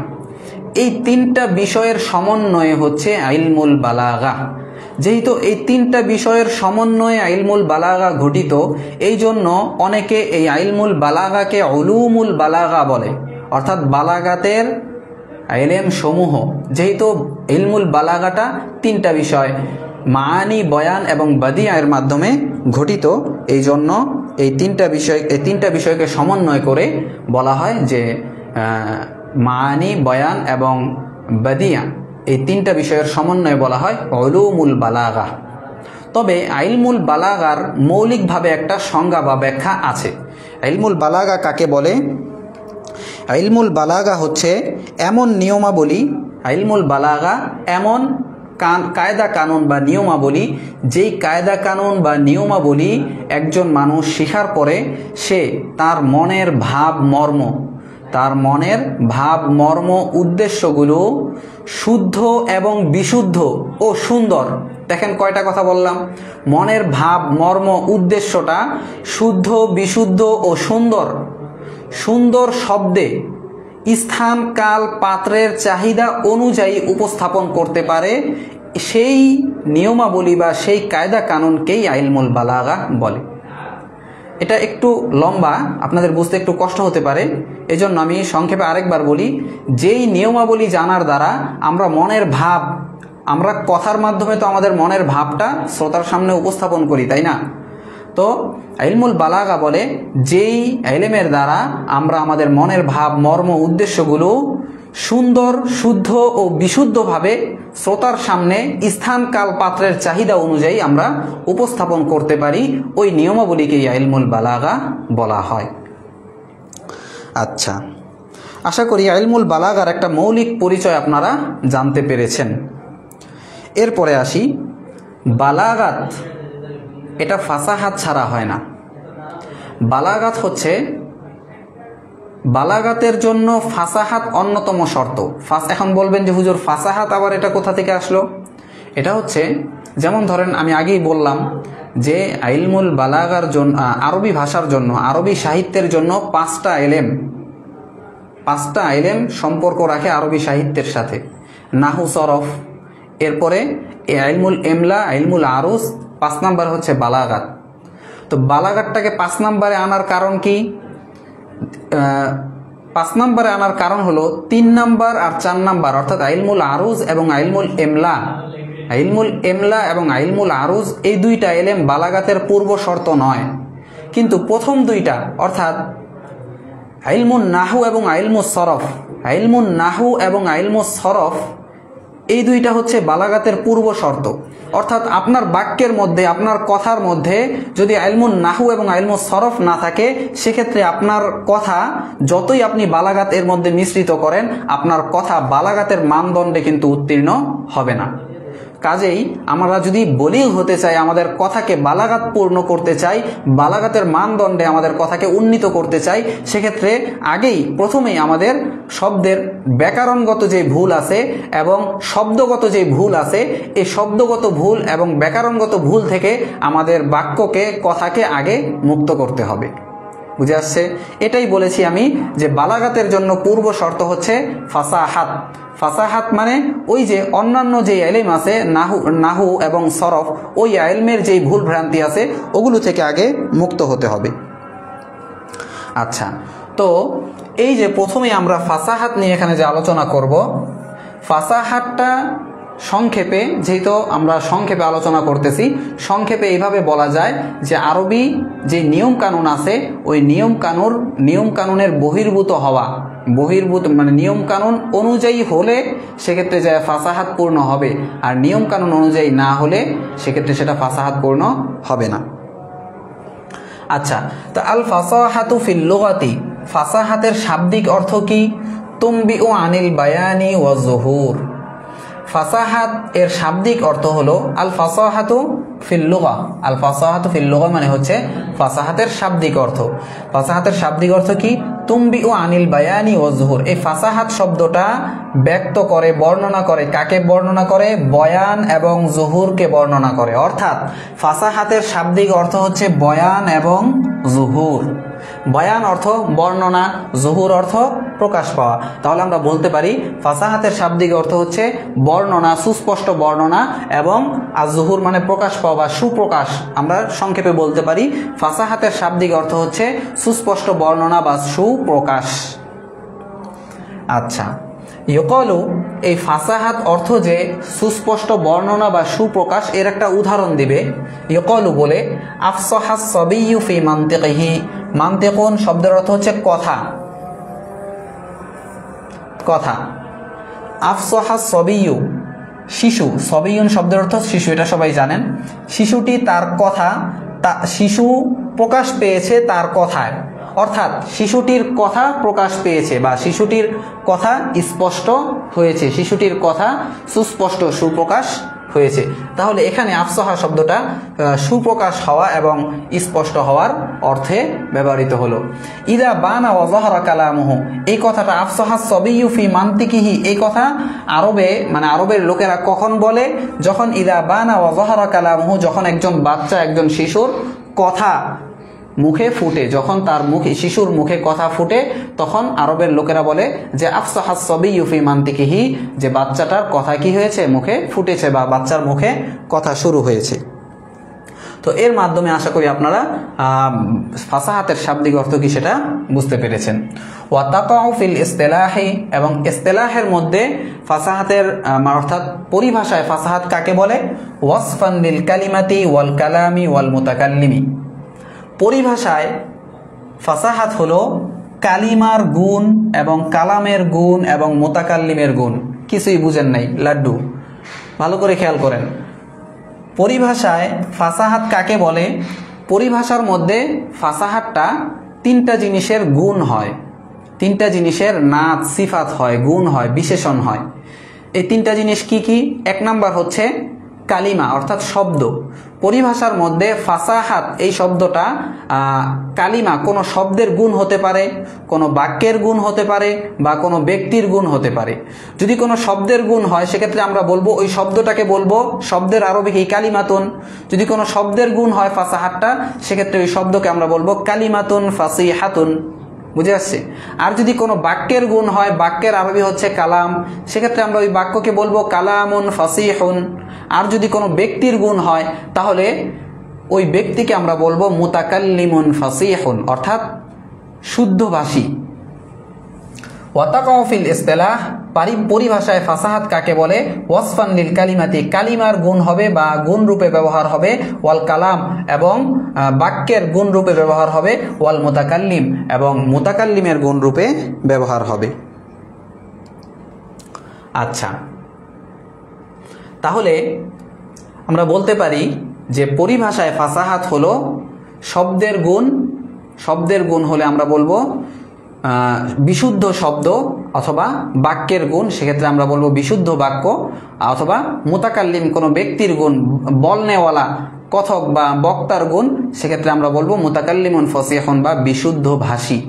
এই তিনটা বিষয়ের সমন্বয়ে হচ্ছে ইলমুল বালাগা। যেহেতু এই তিনটা বিষয়ের সমন্বয়ে ইলমুল বালাগা ঘটিত, এই জন্য অনেকে এই ইলমুল বালাগাকে উলুমুল বালাগা বলে, অর্থাৎ বালাগাতের ইলম সমূহ। যেহেতু ইলমুল বালাগাটা তিনটা বিষয়, মাআনি, বয়ান এবং বাদিয়া এর মাধ্যমে ঘটিত, এই জন্য এই তিনটা বিষয়কে সমন্বয় করে বলা হয় যে মাআনি, বয়ান এবং বাদিয়া, এই তিনটা বিষয়ের সমন্বয়ে বলা হয় উলুমুল বালাগা। তবে ইলমুল বালাগার মৌলিকভাবে একটা সংজ্ঞা বা ব্যাখ্যা আছে। ইলমুল বালাগা কাকে বলে? ইলমুল বালাগা হচ্ছে এমন নিয়মাবলী, ইলমুল বালাগা এমন কায়দা কানুন বা নিয়মাবলী, যেই কায়দা কানুন বা নিয়মাবলী একজন মানুষ শিখার পরে সে তার মনের ভাব মর্ম উদ্দেশ্যগুলো শুদ্ধ এবং বিশুদ্ধ ও সুন্দর। দেখেন কয়টা কথা বললাম, মনের ভাব মর্ম উদ্দেশ্যটা শুদ্ধ, বিশুদ্ধ ও সুন্দর শব্দে স্থান কাল পাত্রের চাহিদা অনুযায়ী উপস্থাপন করতে পারে, সেই নিয়মাবলী বা সেই কায়দা কানুনকেই ইলমুল বালাগা বলে। এটা একটু লম্বা, আপনাদের বুঝতে একটু কষ্ট হতে পারে, এজন্য আমি সংক্ষেপে আরেকবার বলি। যেই নিয়মাবলী জানার দ্বারা আমরা মনের ভাব, আমরা কথার মাধ্যমে তো আমাদের মনের ভাবটা শ্রোতার সামনে উপস্থাপন করি, তাই না? তো ইলমুল বালাগা বলে যেই ইলমের দ্বারা আমরা আমাদের মনের ভাব মর্ম উদ্দেশ্যগুলো সুন্দর, শুদ্ধ ও বিশুদ্ধভাবে শ্রোতার সামনে স্থান কাল পাত্রের চাহিদা অনুযায়ী আমরা উপস্থাপন করতে পারি, ওই নিয়মাবলীকে ইলমুল বালাগা বলা হয়। আচ্ছা, আশা করি ইলমুল বালাগার একটা মৌলিক পরিচয় আপনারা জানতে পেরেছেন। এরপরে আসি, বালাগাত এটা ফাসাহাত ছাড়া হয় না। বালাগাত হচ্ছে, বালাগাতের জন্য ফাসাহাত অন্যতম শর্ত। এখন বলবেন যে হুজুর ফাসাহাত আবার এটা কোথা থেকে আসলো? এটা হচ্ছে, যেমন ধরেন আমি আগেই বললাম যে ইলমুল বালাগার জন্য, আরবি ভাষার জন্য, আরবি সাহিত্যের জন্য পাঁচটা এলেম সম্পর্ক রাখে আরবি সাহিত্যের সাথে। নাহু সরফ, এরপরে ইলমুল এমলা, ইলমুল আরুজ, 5 নাম্বার হচ্ছে বালাগাত। তো বালাগাতটাকে 5 নাম্বারে আনার কারণ কি? 5 নাম্বারে আনার কারণ হলো 3 নাম্বার আর 4 নাম্বার অর্থাৎ ইলমুল আরুজ এবং ইলমুল এমলা, ইলমুল এমলা এবং ইলমুল আরুজ এই দুইটা এলেম বালাগাতের পূর্ব শর্ত নয়, কিন্তু প্রথম দুইটা অর্থাৎ ইলমুন নাহু এবং ইলমুস সরফ, ইলমুন নাহু এবং ইলমুস সরফ এই দুইটা হচ্ছে বালাগাতের পূর্ব শর্ত। অর্থাৎ আপনার বাক্যের মধ্যে, আপনার কথার মধ্যে যদি ইলমুন নাহু এবং ইলমুস সরফ না থাকে, সেক্ষেত্রে আপনার কথা যতই আপনি বালাগাত এর মধ্যে মিশ্রিত করেন, আপনার কথা বালাগাতের মানদণ্ডে কিন্তু উত্তীর্ণ হবে না। কাজেই আমরা যদি বলিগ হতে চাই, আমাদের কথাকে বালাগাত পূর্ণ করতে চাই, বালাগাতের মানদণ্ডে আমাদের কথাকে উন্নীত করতে চাই, সেক্ষেত্রে প্রথমেই আমাদের শব্দের ব্যাকরণগত যে ভুল আছে এবং শব্দগত যে ভুল আছে, এই শব্দগত ভুল এবং ব্যাকরণগত ভুল থেকে আমাদের কথাকে আগে মুক্ত করতে হবে। বুঝে আসছে? এটাই বলেছি আমি যে বালাগাতের জন্য পূর্ব শর্ত হচ্ছে ফাসাহাত। ফাসাহাত মানে ওই যে অন্যান্য যে ইলম আছে নাহু এবং সরফ, ওই ইলমের যেই ভুল ভ্রান্তি আছে ওগুলো থেকে আগে মুক্ত হতে হবে। আচ্ছা, তো এই যে প্রথমে আমরা ফাসাহাত নিয়ে এখানে যে আলোচনা করব, ফাসাহাতটা সংক্ষেপে, যেহেতু আমরা সংক্ষেপে আলোচনা করতেছি, সংক্ষেপে এইভাবে বলা যায় যে আরবি যে নিয়ম কানুন আছে, ওই নিয়ম কানুনের বহির্ভূত হওয়া, মানে নিয়ম কানুন অনুযায়ী হলে সেক্ষেত্রে যে ফাসাহাত পূর্ণ হবে, আর নিয়ম কানুন অনুযায়ী না হলে সেক্ষেত্রে সেটা ফাসাহাত পূর্ণ হবে না। আচ্ছা, তো আল ফাসাহাতু ফিল লুগাতি, ফাসাহাতের শাব্দিক অর্থ কি? তুমবিউ আনিল বায়ানি ওয়া যুহুর। ফাসাহাত এর শাব্দিক অর্থ হলো আল ফাসাহাতু ফিল লুগা। আল ফাসাহাতু ফিল লুগা মানে হচ্ছে ফাসাহাতের শাব্দিক অর্থ। ফাসাহাতের শাব্দিক অর্থ কি? তুমবিউ আনিল বায়ানি ওয়া যুহুর। এই ফাসাহাত শব্দটা ব্যক্ত করে, বর্ণনা করে, কাকে বর্ণনা করে? বয়ান এবং যুহুরকে বর্ণনা করে। অর্থাৎ ফাসাহাতের শাব্দিক অর্থ হচ্ছে বয়ান এবং যুহুর। বয়ান অর্থ বর্ণনা, যুহুর অর্থ প্রকাশ পাওয়া। তাহলে আমরা বলতে পারি ফাসাহাতের শাব্দিক অর্থ হচ্ছে বর্ণনা, সুস্পষ্ট বর্ণনা, এবং যুহুর মানে প্রকাশ পাওয়া বা সুপ্রকাশ। আমরা সংক্ষেপে বলতে পারি ফাসাহাতের শাব্দিক অর্থ হচ্ছে সুস্পষ্ট বর্ণনা বা সুপ্রকাশ। আচ্ছা, ইউকালু, এই ফাসাহাত অর্থ যে সুস্পষ্ট বর্ণনা বা সুপ্রকাশ, এর একটা উদাহরণ দিবে। ইউকালু বলে আফসাহাস সাবিয়্যু ফি মানতিকিহি। মানতিকুন শব্দের অর্থ হচ্ছে কথা, কথা। আফসাহাস সাবিয়্যু শিশু, সাবিয়ুন শব্দের অর্থ শিশু, এটা সবাই জানেন। শিশুটি তার কথা, শিশু প্রকাশ পেয়েছে তার কথায়, অর্থাৎ শিশুটির কথা প্রকাশ পেয়েছে বা শিশুটির কথা স্পষ্ট হয়েছে, শিশুটির কথা সুস্পষ্ট, সুপ্রকাশ হয়েছে। তাহলে এখানে আফসাহা শব্দটা সুপ্রকাশ হওয়া এবং স্পষ্ট হওয়ার অর্থে ব্যবহৃত হলো। ইদা বানা ওয়া যাহরা কালামুহু, এই কথাটা আফসাহাস সাবিয়্যু ফি মানতিকিহি, এই কথা আরবের লোকেরা কখন বলে? যখন ইদা বানা ওয়া যাহরা কালামুহু, যখন একজন বাচ্চা, একজন শিশুর কথা মুখে ফুটে, যখন তার শিশুর মুখে কথা ফুটে, তখন আরবের লোকেরা বলে যে আফসাহাস সাবিয়্যু ফি মানতিকিহি, যে বাচ্চাটার কথা কি হয়েছে? মুখে ফুটেছে, বা বাচ্চার মুখে কথা শুরু হয়েছে। তো এর মাধ্যমে আশা করি আপনারা ফাসাহাতের শাব্দিক অর্থ কি সেটা বুঝতে পেরেছেন। ওয়া তাকাউ ফিল ইসতিলাহি, এবং ইসতিলাহের মধ্যে ফাসাহাতের অর্থাৎ পরিভাষায় ফাসাহাত কাকে বলে? ওয়াসফান লিল কালিমাতি ওয়াল কালামি ওয়াল মুতাকাল্লিমি। পরিভাষায় ফাসাহাত হলো কালিমার গুণ এবং কালামের গুণ এবং মুতাকাল্লিমের গুণ। কিছুই বুঝেন নাই লাড্ডু, ভালো করে খেয়াল করেন। পরিভাষায় ফাসাহাত কাকে বলে? পরিভাষার মধ্যে ফাসাহাতটা 3টা জিনিসের গুণ হয়, 3টা জিনিসের নাত সিফাত হয়, গুণ হয়, বিশেষণ হয়। এই 3টা জিনিস কি কি? 1 নাম্বার হচ্ছে কালিমা অর্থাৎ শব্দ। পরিভাষার মধ্যে ফাসাহাত এই শব্দটা কালিমা কোনো শব্দের গুণ হতে পারে, কোনো বাক্যের গুণ হতে পারে, বা কোনো ব্যক্তির গুণ হতে পারে। যদি কোনো শব্দের গুণ হয় সেক্ষেত্রে আমরা বলবো, ওই শব্দটাকে বলবো শব্দের আরবি কি? কালিমাতুন। যদি কোনো শব্দের গুণ হয় ফাসাহাতটা, সেক্ষেত্রে ওই শব্দকে আমরা বলবো কালিমাতুন ফাসিহাতুন। বুঝে আসছে। আর যদি কোনো বাক্যের গুণ হয়, বাক্যের আরবি হচ্ছে কালাম, সেক্ষেত্রে আমরা ওই বাক্যকে বলবো কালামুন ফাসিহুন। আর যদি কোনো ব্যক্তির গুণ হয় তাহলে ওই ব্যক্তিকে আমরা বলবো মুতাকাল্লিমুন ফাসিহুন, অর্থাৎ শুদ্ধভাষী। ওয়াতাকাউ ফিল ইসতিলাহ, পরিভাষায় ফাসাহাত কাকে বলে? ওয়াসফান লিল কালিমাতি, কালিমার গুণ হবে বা গুণ রূপে ব্যবহার হবে, ওয়াল কালাম এবং বাক্যের গুণ রূপে ব্যবহার হবে, ওয়াল মুতাকাল্লিম এবং মুতাকাল্লিমের গুণ রূপে ব্যবহার হবে। আচ্ছা, তাহলে আমরা বলতে পারি যে পরিভাষায় ফাসাহাত হলো শব্দের গুণ। শব্দের গুণ হলে আমরা বলবো বিশুদ্ধ শব্দ অথবা বাক্যের গুণ, সেক্ষেত্রে আমরা বলবো বিশুদ্ধ বাক্য, অথবা মুতাকাল্লিম কোনো ব্যক্তির গুণ, বলনেওয়ালা কথক বা বক্তার গুণ, সেক্ষেত্রে আমরা বলবো মুতাকাল্লিমুন ফাসিহুন বা বিশুদ্ধ ভাষী।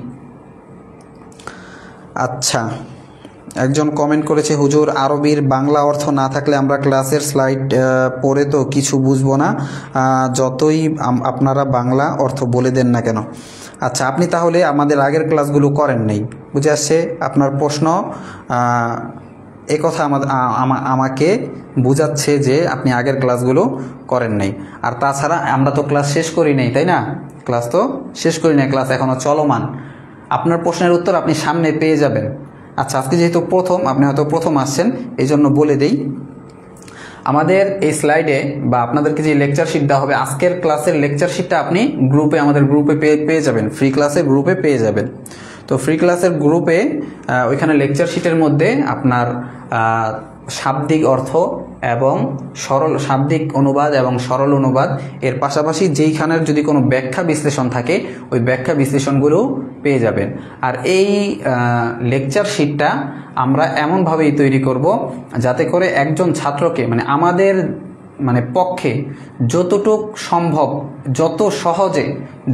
আচ্ছা, একজন কমেন্ট করেছে, হুজুর আরবির বাংলা অর্থ না থাকলে আমরা ক্লাসের স্লাইড পড়ে তো কিছু বুঝবো না, যতই আপনারা বাংলা অর্থ বলে দেন না কেন। আচ্ছা, আপনি তাহলে আমাদের আগের ক্লাসগুলো করেন নাই, বুঝে আসছে আপনার প্রশ্ন। একথা আমাকে বোঝাচ্ছে যে আপনি আগের ক্লাসগুলো করেন নাই। আর তাছাড়া আমরা তো ক্লাস শেষ করি নাই, তাই না? ক্লাস তো শেষ করি নাই, ক্লাস এখনও চলমান। আপনার প্রশ্নের উত্তর আপনি সামনে পেয়ে যাবেন। আচ্ছা, আজকে যেহেতু প্রথম, আপনি হয়তো প্রথম আসছেন, এই জন্য বলে দেই, আমাদের এই স্লাইডে বা আপনাদেরকে যে লেকচার শিট দেওয়া হবে, আজকের ক্লাসের লেকচার শিটটা আপনি গ্রুপে, আমাদের গ্রুপে পেয়ে যাবেন, ফ্রি ক্লাসের গ্রুপে পেয়ে যাবেন। তো ফ্রি ক্লাসের গ্রুপে ওইখানে লেকচার শিটের মধ্যে আপনার শাব্দিক অর্থ এবং সরল শাব্দিক অনুবাদ এবং সরল অনুবাদ, এর পাশাপাশি যেইখানের যদি কোনো ব্যাখ্যা বিশ্লেষণ থাকে ওই ব্যাখ্যা বিশ্লেষণগুলো পেয়ে যাবেন। আর এই লেকচার শিটটা আমরা এমনভাবেই তৈরি করব যাতে করে একজন ছাত্রকে, মানে আমাদের পক্ষে যতটুক সম্ভব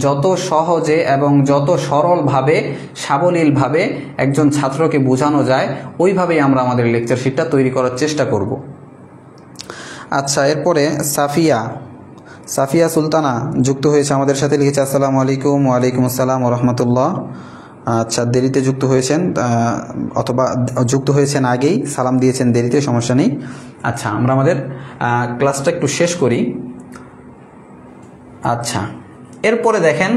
যত সহজে এবং যত সরলভাবে সাবলীলভাবে একজন ছাত্রকে বোঝানো যায়, ওইভাবেই আমরা আমাদের লেকচার শিটটা তৈরি করার চেষ্টা করব। আচ্ছা, এরপরে সাফিয়া সুলতানা যুক্ত হয়েছে আমাদের সাথে, লিখেছে আসসালামু আলাইকুম। ওয়ালাইকুম আসসালাম ওয়া রাহমাতুল্লাহ। আচ্ছা, দেরিতে যুক্ত হয়েছেন অথবা যুক্ত হয়েছেন আগেই, সালাম দিয়েছেন দেরিতে, সমস্যা নেই। আচ্ছা, আমরা আমাদের ক্লাসটা একটু শেষ করি। আচ্ছা, এরপরে দেখেন,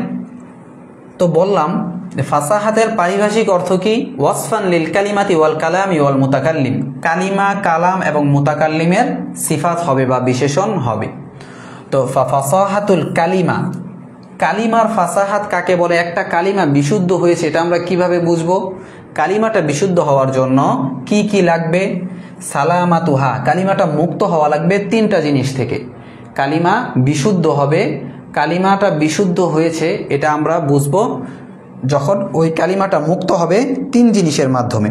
তো বললাম যে ফাসাহাতের পারিভাষিক অর্থ কি? ওয়াসফান লিল কালিমাতি ওয়াল কালামি ওয়াল মুতাকাল্লিম, কালিমা, কালাম এবং মুতাকাল্লিমের সিফাত হবে বা বিশেষণ হবে। তো ফাসাহাতুল কালিমা, কালিমার ফাসাহাত কাকে বলে? একটা কালিমা বিশুদ্ধ হয়েছে, এটা আমরা কিভাবে বুঝবো? কালিমাটা বিশুদ্ধ হওয়ার জন্য কি কি লাগবে? সালামাতুহা, কালিমাটা মুক্ত হওয়া লাগবে তিনটা জিনিস থেকে। কালিমা বিশুদ্ধ হবে, কালিমাটা বিশুদ্ধ হয়েছে এটা আমরা বুঝবো যখন ওই কালিমাটা মুক্ত হবে তিন জিনিসের মাধ্যমে।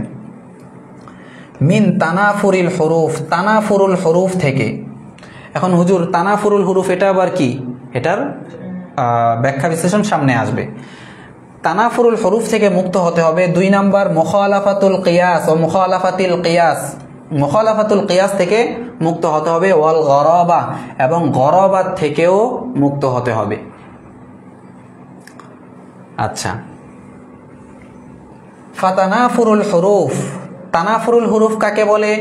মিন তানাফুরিল হরুফ, তানাফুরুল হরুফ থেকে। এখন হুজুর তানাফুরুল হরুফ এটা আবার কি? এটার ব্যাখ্যা বিশ্লেষণ সামনে আসবে। তানাফুরুল হরুফ থেকে মুক্ত হতে হবে। 2 নাম্বার মুখালাফাতুল কিয়াস ও মুখালাফাতিল কিয়াস, মুখালাফাতুল কিয়াস থেকে মুক্ত হতে হবে। ওয়াল গরাবা, এবং গরাবাত থেকেও মুক্ত হতে হবে। আচ্ছা, ফাতানাফুরুল হুরুফ, তানাফুরুল হুরুফ কাকে বলে?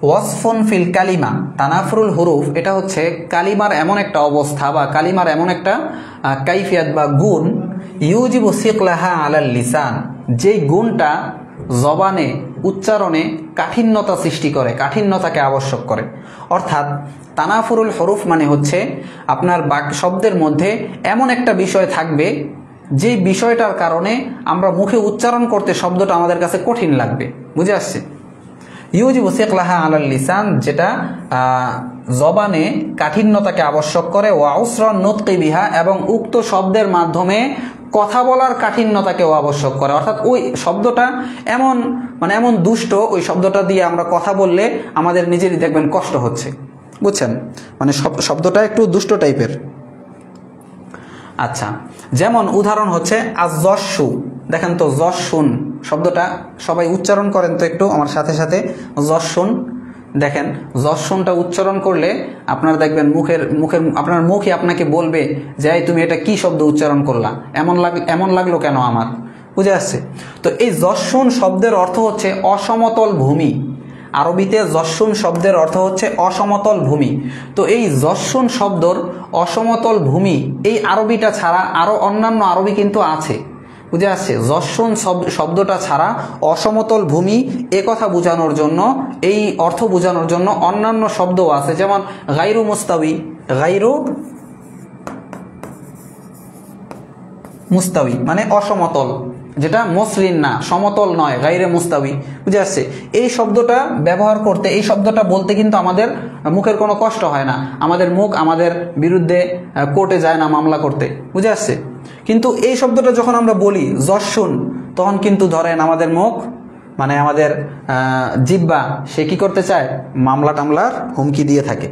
ওয়াসফুন ফিল কালিমা, তানাফুরুল হুরুফ এটা হচ্ছে কালিমার এমন একটা অবস্থা বা কালিমার এমন একটা কাইফিয়াত বা গুণ, ইউজিবু সিকলাহা আলাল লিসান, যেই গুণটা জবানে উচ্চারণে কাঠিন্যতা সৃষ্টি করে, কাঠিন্যতাকে আবশ্যক করে। অর্থাৎ তানাফুরুল হুরুফ মানে হচ্ছে আপনার শব্দের মধ্যে এমন একটা বিষয় থাকবে যে বিষয়টার কারণে আমরা মুখে উচ্চারণ করতে শব্দটা আমাদের কাছে কঠিন লাগবে। বুঝে আসছে? ইউজিবু সিকলাহা আলাল লিসান, যেটা জবানে কাঠিন্যতাকে আবশ্যক করে। ওয়া উসরান নুতকি বিহা, এবং উক্ত শব্দের মাধ্যমে কথা বলার কাঠিন্যতাকেও আবশ্যক করে। অর্থাৎ ওই শব্দটা এমন দুষ্ট, ওই শব্দটা দিয়ে আমরা কথা বললে আমাদের নিজেরই দেখবেন কষ্ট হচ্ছে। বুঝছেন? শব্দটা একটু দুষ্ট টাইপের। আচ্ছা, যেমন উদাহরণ হচ্ছে আযশু, দেখেন তো যশুন শব্দটা সবাই উচ্চারণ করেন তো একটু আমার সাথে সাথে। যশুন, দেখেন যশুনটা উচ্চারণ করলে আপনার দেখবেন আপনার মুখই আপনাকে বলবে যে তুমি এটা কি শব্দ উচ্চারণ করলা, এমন লাগলো কেন আমার? বুঝে আসছে? তো এই যশুন শব্দের অর্থ হচ্ছে অসমতল ভূমি। আরবিতে যশুন শব্দের অর্থ হচ্ছে অসমতল ভূমি। তো এই যশুন শব্দর অসমতল ভূমি এই আরবিটা ছাড়া আরও অন্যান্য আরবি কিন্তু আছে, বুঝে আসছে? যশুন শব্দটা ছাড়া অসমতল ভূমি এ কথা বোঝানোর জন্য, এই অর্থ বোঝানোর জন্য অন্যান্য শব্দও আছে, যেমন গাইরু মুস্তাউই, গাইরু মুস্তাউই মানে অসমতল, যেটা মসৃণ না, সমতল নয়, গাইরে মুস্তাউই, বুঝে আসছে? এই শব্দটা ব্যবহার করতে, এই শব্দটা বলতে কিন্তু আমাদের মুখের কোনো কষ্ট হয় না, আমাদের মুখ আমাদের বিরুদ্ধে কোর্টে যায় না মামলা করতে, বুঝে আসছে? কিন্তু এই শব্দটা যখন আমরা বলি যশুন, তখন কিন্তু ধরেন আমাদের মুখ মানে আমাদের জিহ্বা সে কি করতে চায়, মামলা টামলার হুমকি দিয়ে থাকে।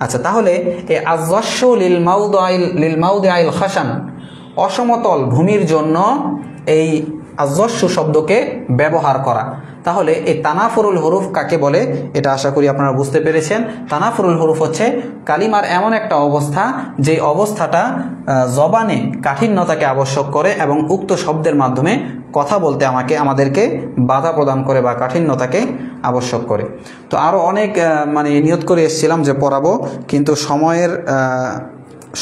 আচ্ছা, তাহলে এই আযযশু লিল মাউদিআইল খাসান, অসমতল ভূমির জন্য এই আযযশু শব্দকে ব্যবহার করা। তাহলে এই তানাফুরুল হরুফ কাকে বলে এটা আশা করি আপনারা বুঝতে পেরেছেন। তানাফুরুল হরুফ হচ্ছে কালিমার এমন একটা অবস্থা যে অবস্থাটা জবানে কাঠিন্যতাকে আবশ্যক করে এবং উক্ত শব্দের মাধ্যমে কথা বলতে আমাদেরকে বাধা প্রদান করে বা কাঠিন্যতাকে আবশ্যক করে। তো আরও অনেক মানে নিয়ত করে এসেছিলাম যে পড়াবো, কিন্তু সময়ের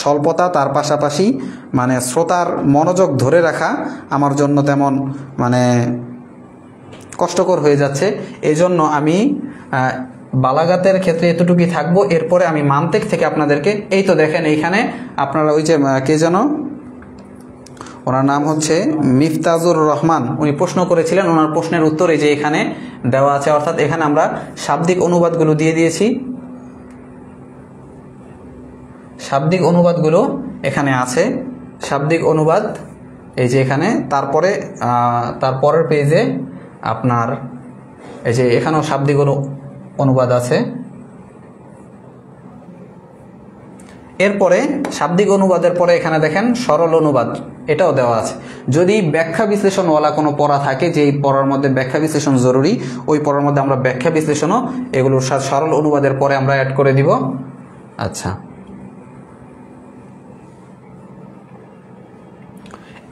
স্বল্পতা, তার পাশাপাশি মানে শ্রোতার মনোযোগ ধরে রাখা আমার জন্য তেমন মানে কষ্টকর হয়ে যাচ্ছে। এই জন্য আমি বালাগাতের ক্ষেত্রে এতটুকুই থাকবো। এরপরে আমি মান্তিক থেকে আপনাদেরকে, এই তো দেখেন এইখানে আপনারা ওই যে কে যেন, ওনার নাম হচ্ছে মিফতাজুর রহমান, উনি প্রশ্ন করেছিলেন, ওনার প্রশ্নের উত্তর এই যে এখানে দেওয়া আছে, অর্থাৎ এখানে আমরা শাব্দিক অনুবাদগুলো দিয়ে দিয়েছি, শাব্দিক অনুবাদগুলো এখানে আছে, শাব্দিক অনুবাদ এই যে এখানে। তারপরে তারপরের পেজে আপনার এই যে এখানেও শাব্দিক অনুবাদ আছে। এরপরে শাব্দিক অনুবাদের পরে এখানে দেখেন সরল অনুবাদ, এটাও দেওয়া আছে। যদি ব্যাখ্যা বিশ্লেষণওয়ালা কোনো পড়া থাকে, যে এই পড়ার মধ্যে ব্যাখ্যা বিশ্লেষণ জরুরি, ওই পড়ার মধ্যে আমরা ব্যাখ্যা বিশ্লেষণও এগুলোর সাথে সরল অনুবাদের পরে আমরা অ্যাড করে দিব। আচ্ছা,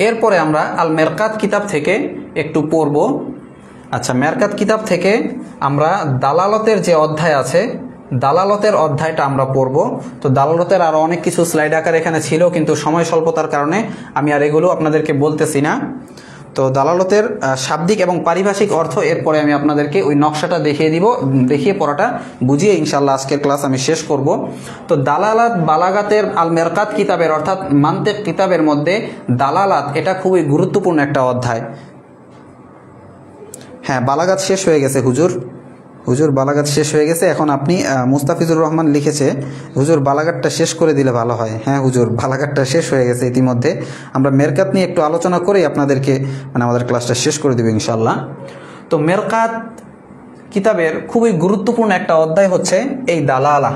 এরপরে আমরা আল মেরকাত কিতাব থেকে একটু পড়ব। আচ্ছা, মেরকাত কিতাব থেকে আমরা দালালতের যে অধ্যায় আছে, দালালতের অধ্যায়টা আমরা পড়ব। তো দালালতের আরও অনেক কিছু স্লাইড আকার এখানে ছিল, কিন্তু সময় স্বল্পতার কারণে আমি আর এগুলো আপনাদেরকে বলতেছি না। তো দালালতের শাব্দিক এবং পারিভাষিক অর্থ এরপরে আমি আপনাদেরকে ওই নকশাটা দেখিয়ে দিব, দেখিয়ে পড়াটা বুঝিয়ে ইনশাল্লাহ আজকের ক্লাস আমি শেষ করব। তো দালালাত বালাগাতের আল মেরকাত কিতাবের অর্থাৎ মান্তিক কিতাবের মধ্যে দালালাত এটা খুবই গুরুত্বপূর্ণ একটা অধ্যায়। হ্যাঁ, বালাগাত শেষ হয়ে গেছে হুজুর, হুজুর বালাগাত শেষ হয়ে গেছে। এখন আপনি মুস্তাফিজুর রহমান লিখেছে হুজুর বালাগাতটা শেষ করে দিলে ভালো হয়। হ্যাঁ হুজুর, বালাগাতটা শেষ হয়ে গেছে ইতিমধ্যে। আমরা মেরকাত নিয়ে একটু আলোচনা করেই আপনাদেরকে মানে আমাদের ক্লাসটা শেষ করে দেব ইনশাল্লাহ। তো মেরকাত কিতাবের খুবই গুরুত্বপূর্ণ একটা অধ্যায় হচ্ছে এই দালালা।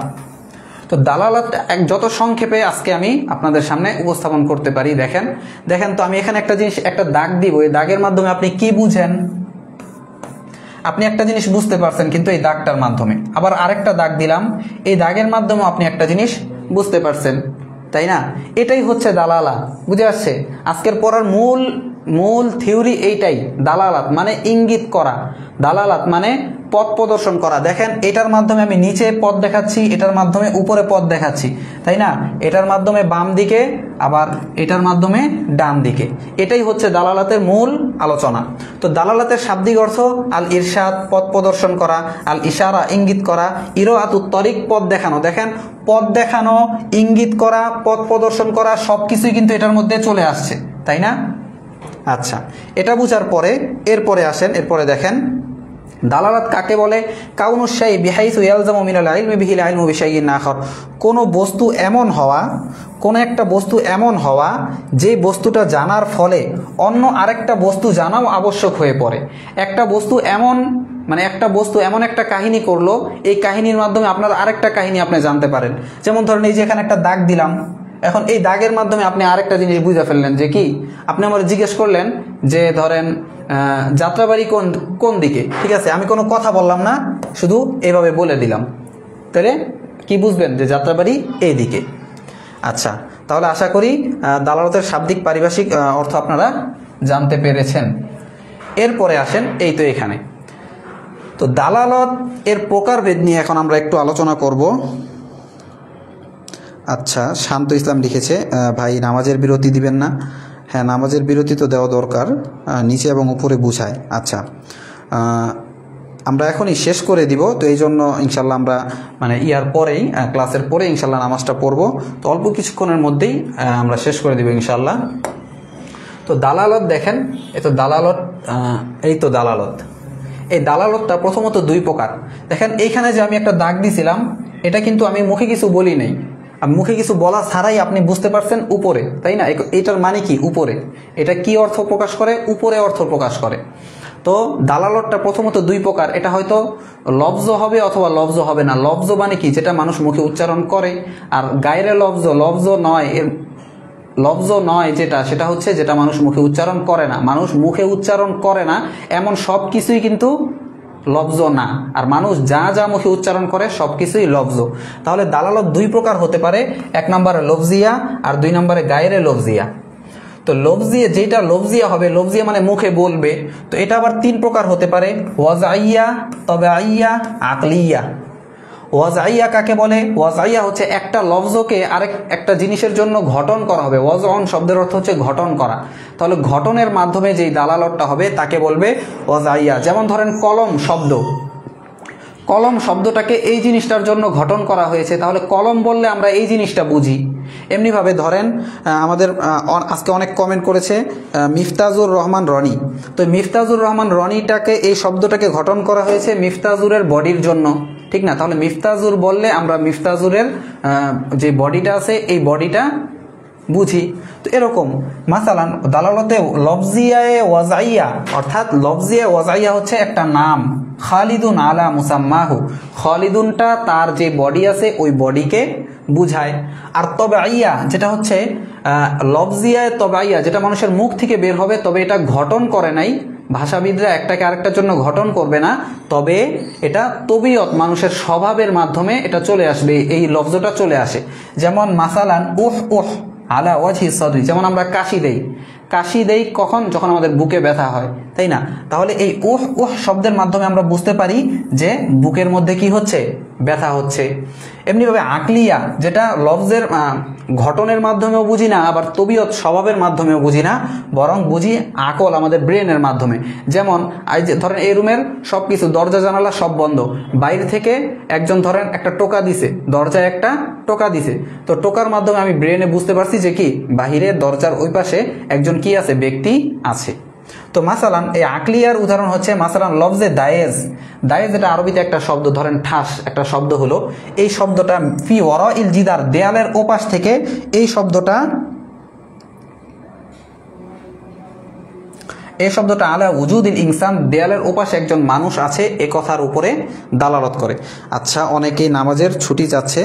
তো দালালাত যত সংক্ষেপে আজকে আমি আপনাদের সামনে উপস্থাপন করতে পারি। দেখেন দেখেন তো আমি এখানে একটা জিনিস, একটা দাগ দিব, এই দাগের মাধ্যমে আপনি কি বুঝেন, আপনি একটা জিনিস বুঝতে পারছেন কিন্তু এই দাগটার মাধ্যমে। আবার আরেকটা দাগ দিলাম, এই দাগের মাধ্যমে আপনি একটা জিনিস বুঝতে পারছেন, তাই না? এটাই হচ্ছে দালালা, বুঝে আসছে? আজকের পড়ার মূল থিওরি এইটাই। দালালাত মানে ইঙ্গিত করা, দালালাত মানে পথ প্রদর্শন করা। দেখেন এটার মাধ্যমে আমি নিচে পথ দেখাচ্ছি, এটার মাধ্যমে উপরে পথ দেখাচ্ছি, তাই না? এটার মাধ্যমে বাম দিকে, আবার এটার মাধ্যমে ডান দিকে। এটাই হচ্ছে দালালাতের মূল আলোচনা। তো দালালাতের শাব্দিক অর্থ আল ইরশাদ পথ প্রদর্শন করা, আল ইশারা ইঙ্গিত করা, ইরাআতুত তরিক পথ দেখানো। দেখেন পথ দেখানো, ইঙ্গিত করা, পথ প্রদর্শন করা সবকিছুই কিন্তু এটার মধ্যে চলে আসছে, তাই না? আচ্ছা, এটা বুঝার পরে এরপরে আসেন, এরপরে দেখেন দালালাত কাকে বলে। কাউনুশ শাই বিহাইসু ইয়ালজামু মিনাল ইলমি বিহিল ইলমু বিশাইইন আখার, কোনো বস্তু এমন হওয়া, কোনো একটা বস্তু এমন হওয়া যে বস্তুটা জানার ফলে অন্য আরেকটা বস্তু জানাও আবশ্যক হয়ে পড়ে। একটা বস্তু এমন মানে একটা বস্তু এমন একটা কাহিনী করলো, এই কাহিনীর মাধ্যমে আপনার আরেকটা কাহিনী আপনি জানতে পারেন। যেমন ধরেন এই যে এখানে একটা দাগ দিলাম, এখন এই দাগের মাধ্যমে আপনি আরেকটা জিনিস বুঝে ফেললেন যে কি, আপনি আমার জিজ্ঞেস করলেন যে ধরেন যাত্রাবাড়ি কোন দিকে, ঠিক আছে, আমি কোনো কথা বললাম না, শুধু এইভাবে বলে দিলাম, তাহলে কি বুঝবেন যে যাত্রাবাড়ি এই দিকে। আচ্ছা, তাহলে আশা করি দালালতের শাব্দিক পারিভাষিক অর্থ আপনারা জানতে পেরেছেন। এরপরে আসেন এই তো এখানে, তো দালালত এর প্রকারভেদ নিয়ে এখন আমরা একটু আলোচনা করব। আচ্ছা, শান্ত ইসলাম লিখেছে, ভাই নামাজের বিরতি দিবেন না? হ্যাঁ, নামাজের বিরতি তো দেওয়া দরকার, নিচে এবং উপরে বুঝায়। আচ্ছা, আমরা এখনই শেষ করে দিব, তো এই জন্য ইনশাল্লাহ আমরা মানে ইয়ার পরেই ক্লাসের পরে ইনশাল্লাহ নামাজটা পড়ব, তো অল্প কিছুক্ষণের মধ্যেই আমরা শেষ করে দিব ইনশাল্লাহ। তো দালালত দেখেন, এই তো দালালত, এই তো দালালত। এই দালালতটা প্রথমত দুই প্রকার। দেখেন এইখানে যে আমি একটা দাগ দিছিলাম, এটা কিন্তু আমি মুখে কিছু বলি নাই, মুখে কিছু বলা ছাড়াই আপনি বুঝতে পারছেন উপরে, তাই না? এটার মানে কি? উপরে। এটা কি অর্থ প্রকাশ করে? উপরে অর্থ প্রকাশ করে। তো দালালতটা প্রথমত দুই প্রকার। এটা হয়তো লফজ হবে অথবা লফজ হবে না। লফজ মানে কি? যেটা মানুষ মুখে উচ্চারণ করে। আর গায়রে লফজ, লফজ নয়, এর লফজ নয় যেটা, সেটা হচ্ছে যেটা মানুষ মুখে উচ্চারণ করে না। মানুষ মুখে উচ্চারণ করে না এমন সব কিছুই কিন্তু লফজ না, আর মানুষ যা যা মুখে উচ্চারণ করে সব কিছুই লফজ। তাহলে দালালত দুই প্রকার হতে পারে, এক নম্বরে লফজিয়া আর দুই নম্বরে গায়রে লফজিয়া। তো লফজিয়া, যেটা লফজিয়া হবে, লফজিয়া মানে মুখে বলবে, তো এটা আবার তিন প্রকার হতে পারে, ওয়াজআইয়া, তবআইয়া, আকলিয়া। ওয়াজআইয়া কাকে বলে? ওয়াজআইয়া হচ্ছে একটা লফজকে আরেক একটা জিনিসের জন্য গঠন করা হবে। ওয়াজঅন শব্দের অর্থ হচ্ছে গঠন করা। তাহলে গঠনের মাধ্যমে যেই দালালতটা হবে তাকে বলবে ওয়াজআইয়া। যেমন ধরেন কলম শব্দ, কলম শব্দটাকে এই জিনিসটার জন্য গঠন করা হয়েছে, তাহলে কলম বললে আমরা এই জিনিসটা বুঝি। এমনিভাবে ধরেন আমাদের আজকে অনেক কমেন্ট করেছে মিফতাজুর রহমান রনি, তো মিফতাজুর রহমান রনিটাকে, এই শব্দটাকে গঠন করা হয়েছে মিফতাজুরের বডির জন্য, ঠিক না? তাহলে মিফতাজুর বললে আমরা মিফতাজুরের যে বডিটা আছে এই বডিটা বুঝি। তো এরকম মাসালান দালালতে লফজিয়ায়ে ওয়াজআইয়া, অর্থাৎ লফজিয়া ওয়াজআইয়া হচ্ছে একটা নাম, খালিদুন আলা মুসাম্মাহু, খালিদুনটা তার যে বডি আছে ওই বডিকে বুঝায়। আর তবআইয়া যেটা হচ্ছে লফজিয়ায়ে তবআইয়া, যেটা মানুষের মুখ থেকে বের হবে, তবে এটা গঠন করে নাই। ভাষাবিদরা একটাকে আরেকটার জন্য গঠন করবে না, তবে এটা তবিয়ত, মানুষের স্বভাবের মাধ্যমে এটা চলে আসবে, এই লফজটা চলে আসে। যেমন মাসালান উহ উহ আলা ওয়াজহি সাদরি, যেমন আমরা কাশি দেই, কাশি দেই কখন? যখন আমাদের বুকে ব্যথা হয়, তাই না? তাহলে এই উহ উহ শব্দের মাধ্যমে আমরা বুঝতে পারি যে বুকের মধ্যে কি হচ্ছে? ব্যথা হচ্ছে। এমনিভাবে আকলিয়া, যেটা লফজের ঘটনের মাধ্যমেও বুঝি না, আবার তবিয়ত স্বভাবের মাধ্যমেও বুঝি না, বরং বুঝি আকল, আমাদের ব্রেনের মাধ্যমে। যেমন ধরেন এই রুমের সব কিছু, দরজা জানালা সব বন্ধ, বাইরে থেকে একজন ধরেন একটা টোকা দিছে, দরজায় একটা টোকা দিছে, তো টোকার মাধ্যমে আমি ব্রেনে বুঝতে পারছি যে কি বাহিরে দরজার ওই পাশে একজন কি আছে? ব্যক্তি আছে। তো মাসালান এই আকলিয়ার উদাহরণ হচ্ছে মাসালান লফজে দায়েজ। দায়েজ এটা আরবিতে একটা শব্দ, ধরেন ঠাস একটা শব্দ হলো, এই শব্দটা ফি ওয়ারাইল জিদার, দেয়ালের ওপাশ থেকে এই শব্দটা আলা উজুদিল ইনসান, দেয়ালের ওপাশে একজন মানুষ আছে, এ কথার উপরে দালালত করে। আচ্ছা, অনেকেই নামাজের ছুটি যাচ্ছে,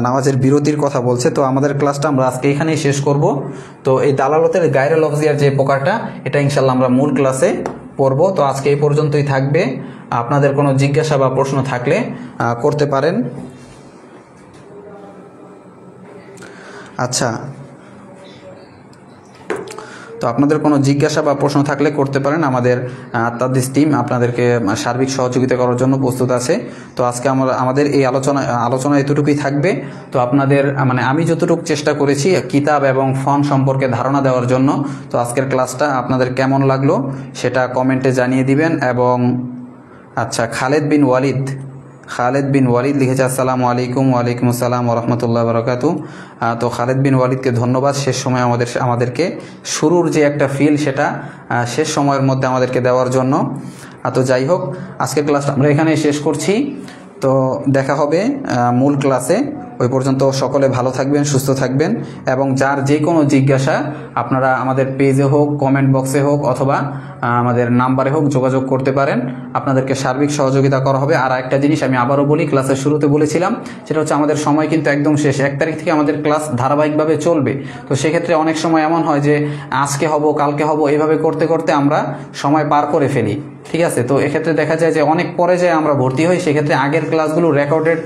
নামাজের বিরতির কথা বলছে, তো আমাদের ক্লাসটা আমরা আজকে এখানেই শেষ করব। তো এই দালালতের গায়রে লফজিয়ার যে প্রকারটা, এটা ইনশাল্লাহ আমরা মূল ক্লাসে পড়ব। তো আজকে এই পর্যন্তই থাকবে। আপনাদের কোনো জিজ্ঞাসা বা প্রশ্ন থাকলে করতে পারেন। আচ্ছা, তো আপনাদের কোনো জিজ্ঞাসা বা প্রশ্ন থাকলে করতে পারেন। আমাদের তাদিস টিম আপনাদেরকে সার্বিক সহযোগিতা করার জন্য প্রস্তুত আছে। তো আজকে আমাদের এই আলোচনা এতটুকুই থাকবে। তো আপনাদের মানে আমি যতটুকু চেষ্টা করেছি কিতাব এবং ফন সম্পর্কে ধারণা দেওয়ার জন্য। তো আজকের ক্লাসটা আপনাদের কেমন লাগলো সেটা কমেন্টে জানিয়ে দিবেন। এবং আচ্ছা, খালেদ বিন ওয়ালিদ লিখেছে আসসালামু আলাইকুম। ওয়ালাইকুম আসসালাম ওরহমতুল্লাহ বরকাতু। তো খালেদ বিন ওয়ালিদকে ধন্যবাদ শেষ সময় আমাদেরকে শুরুর যে একটা ফিল সেটা শেষ সময়ের মধ্যে আমাদেরকে দেওয়ার জন্য। তো যাই হোক, আজকের ক্লাসটা আমরা এখানে শেষ করছি। তো দেখা হবে মূল ক্লাসে। ওই পর্যন্ত সকলে ভালো থাকবেন, সুস্থ থাকবেন, এবং যার যে কোনো জিজ্ঞাসা আপনারা আমাদের পেজে হোক, কমেন্ট বক্সে হোক, অথবা আমাদের নাম্বারে হোক যোগাযোগ করতে পারেন। আপনাদেরকে সার্বিক সহযোগিতা করা হবে। আর একটা জিনিস আমি আবারও বলি, ক্লাসের শুরুতে বলেছিলাম, সেটা হচ্ছে আমাদের সময় কিন্তু একদম শেষ। 1 তারিখ থেকে আমাদের ক্লাস ধারাবাহিকভাবে চলবে। তো সেক্ষেত্রে অনেক সময় এমন হয় যে আজকে হব, কালকে হব, এইভাবে করতে করতে আমরা সময় পার করে ফেলি, ঠিক আছে? তো এক্ষেত্রে দেখা যায় যে অনেক পরে যায় আমরা ভর্তি হই, সেক্ষেত্রে আগের ক্লাসগুলো রেকর্ডেড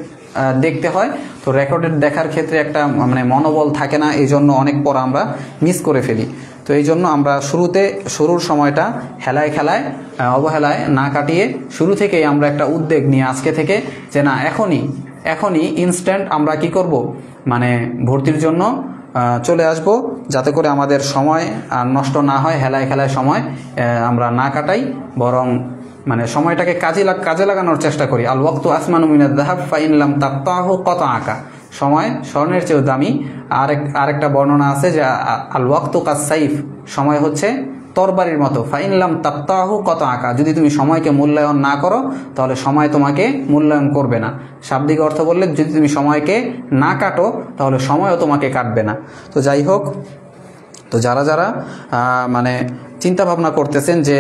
দেখতে হয়। তো রেকর্ডেড দেখার ক্ষেত্রে একটা মানে মনোবল থাকে না, এই জন্য অনেক পর আমরা মিস করে ফেলি। তো এই জন্য আমরা শুরুর সময়টা হেলায় খেলায় অবহেলায় না কাটিয়ে শুরু থেকেই আমরা একটা উদ্যোগ নিয়ে আজকে থেকে যে না এখনই ইনস্ট্যান্ট আমরা কি করব, মানে ভর্তির জন্য চলে আসব, যাতে করে আমাদের সময় আর নষ্ট না হয়, হেলায় খেলায় সময় আমরা না কাটাই, বরং মানে সময়টাকে কাজে লাগানোর চেষ্টা করি। আল ওয়াক্তু আসমানু মিনাদ যাহাব ফাইন লাম তাকতাহু কাতাআকা। সময় স্বর্ণের চেয়েও দামি। আরেকটা বর্ণনা আছে যে আল ওয়াক্তু কাস-সাইফ, সময় হচ্ছে তরবারির মতো। ফাইন লাম তাকতাহু কাতাআকা, যদি তুমি সময়কে মূল্যায়ন না করো তাহলে সময় তোমাকে মূল্যায়ন করবে না। শাব্দিক অর্থ বললে যদি তুমি সময়কে না কাটো তাহলে সময়ও তোমাকে কাটবে না। তো যাই হোক, তো যারা মানে চিন্তা ভাবনা করতেছেন যে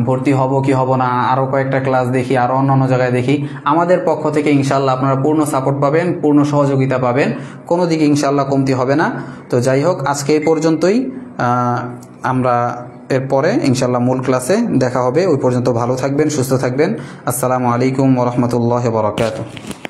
ভর্তি হব কি হব না, আরও কয়েকটা ক্লাস দেখি, আরও অন্যান্য জায়গায় দেখি, আমাদের পক্ষ থেকে ইনশাল্লাহ আপনারা পূর্ণ সাপোর্ট পাবেন, পূর্ণ সহযোগিতা পাবেন, কোনো দিকে ইনশাল্লাহ কমতি হবে না। তো যাই হোক, আজকে এই পর্যন্তই। আমরা এরপরে ইনশাল্লাহ মূল ক্লাসে দেখা হবে। ওই পর্যন্ত ভালো থাকবেন, সুস্থ থাকবেন। আসসালামু আলাইকুম ওয়া রাহমাতুল্লাহি ওয়া বারাকাতুহু।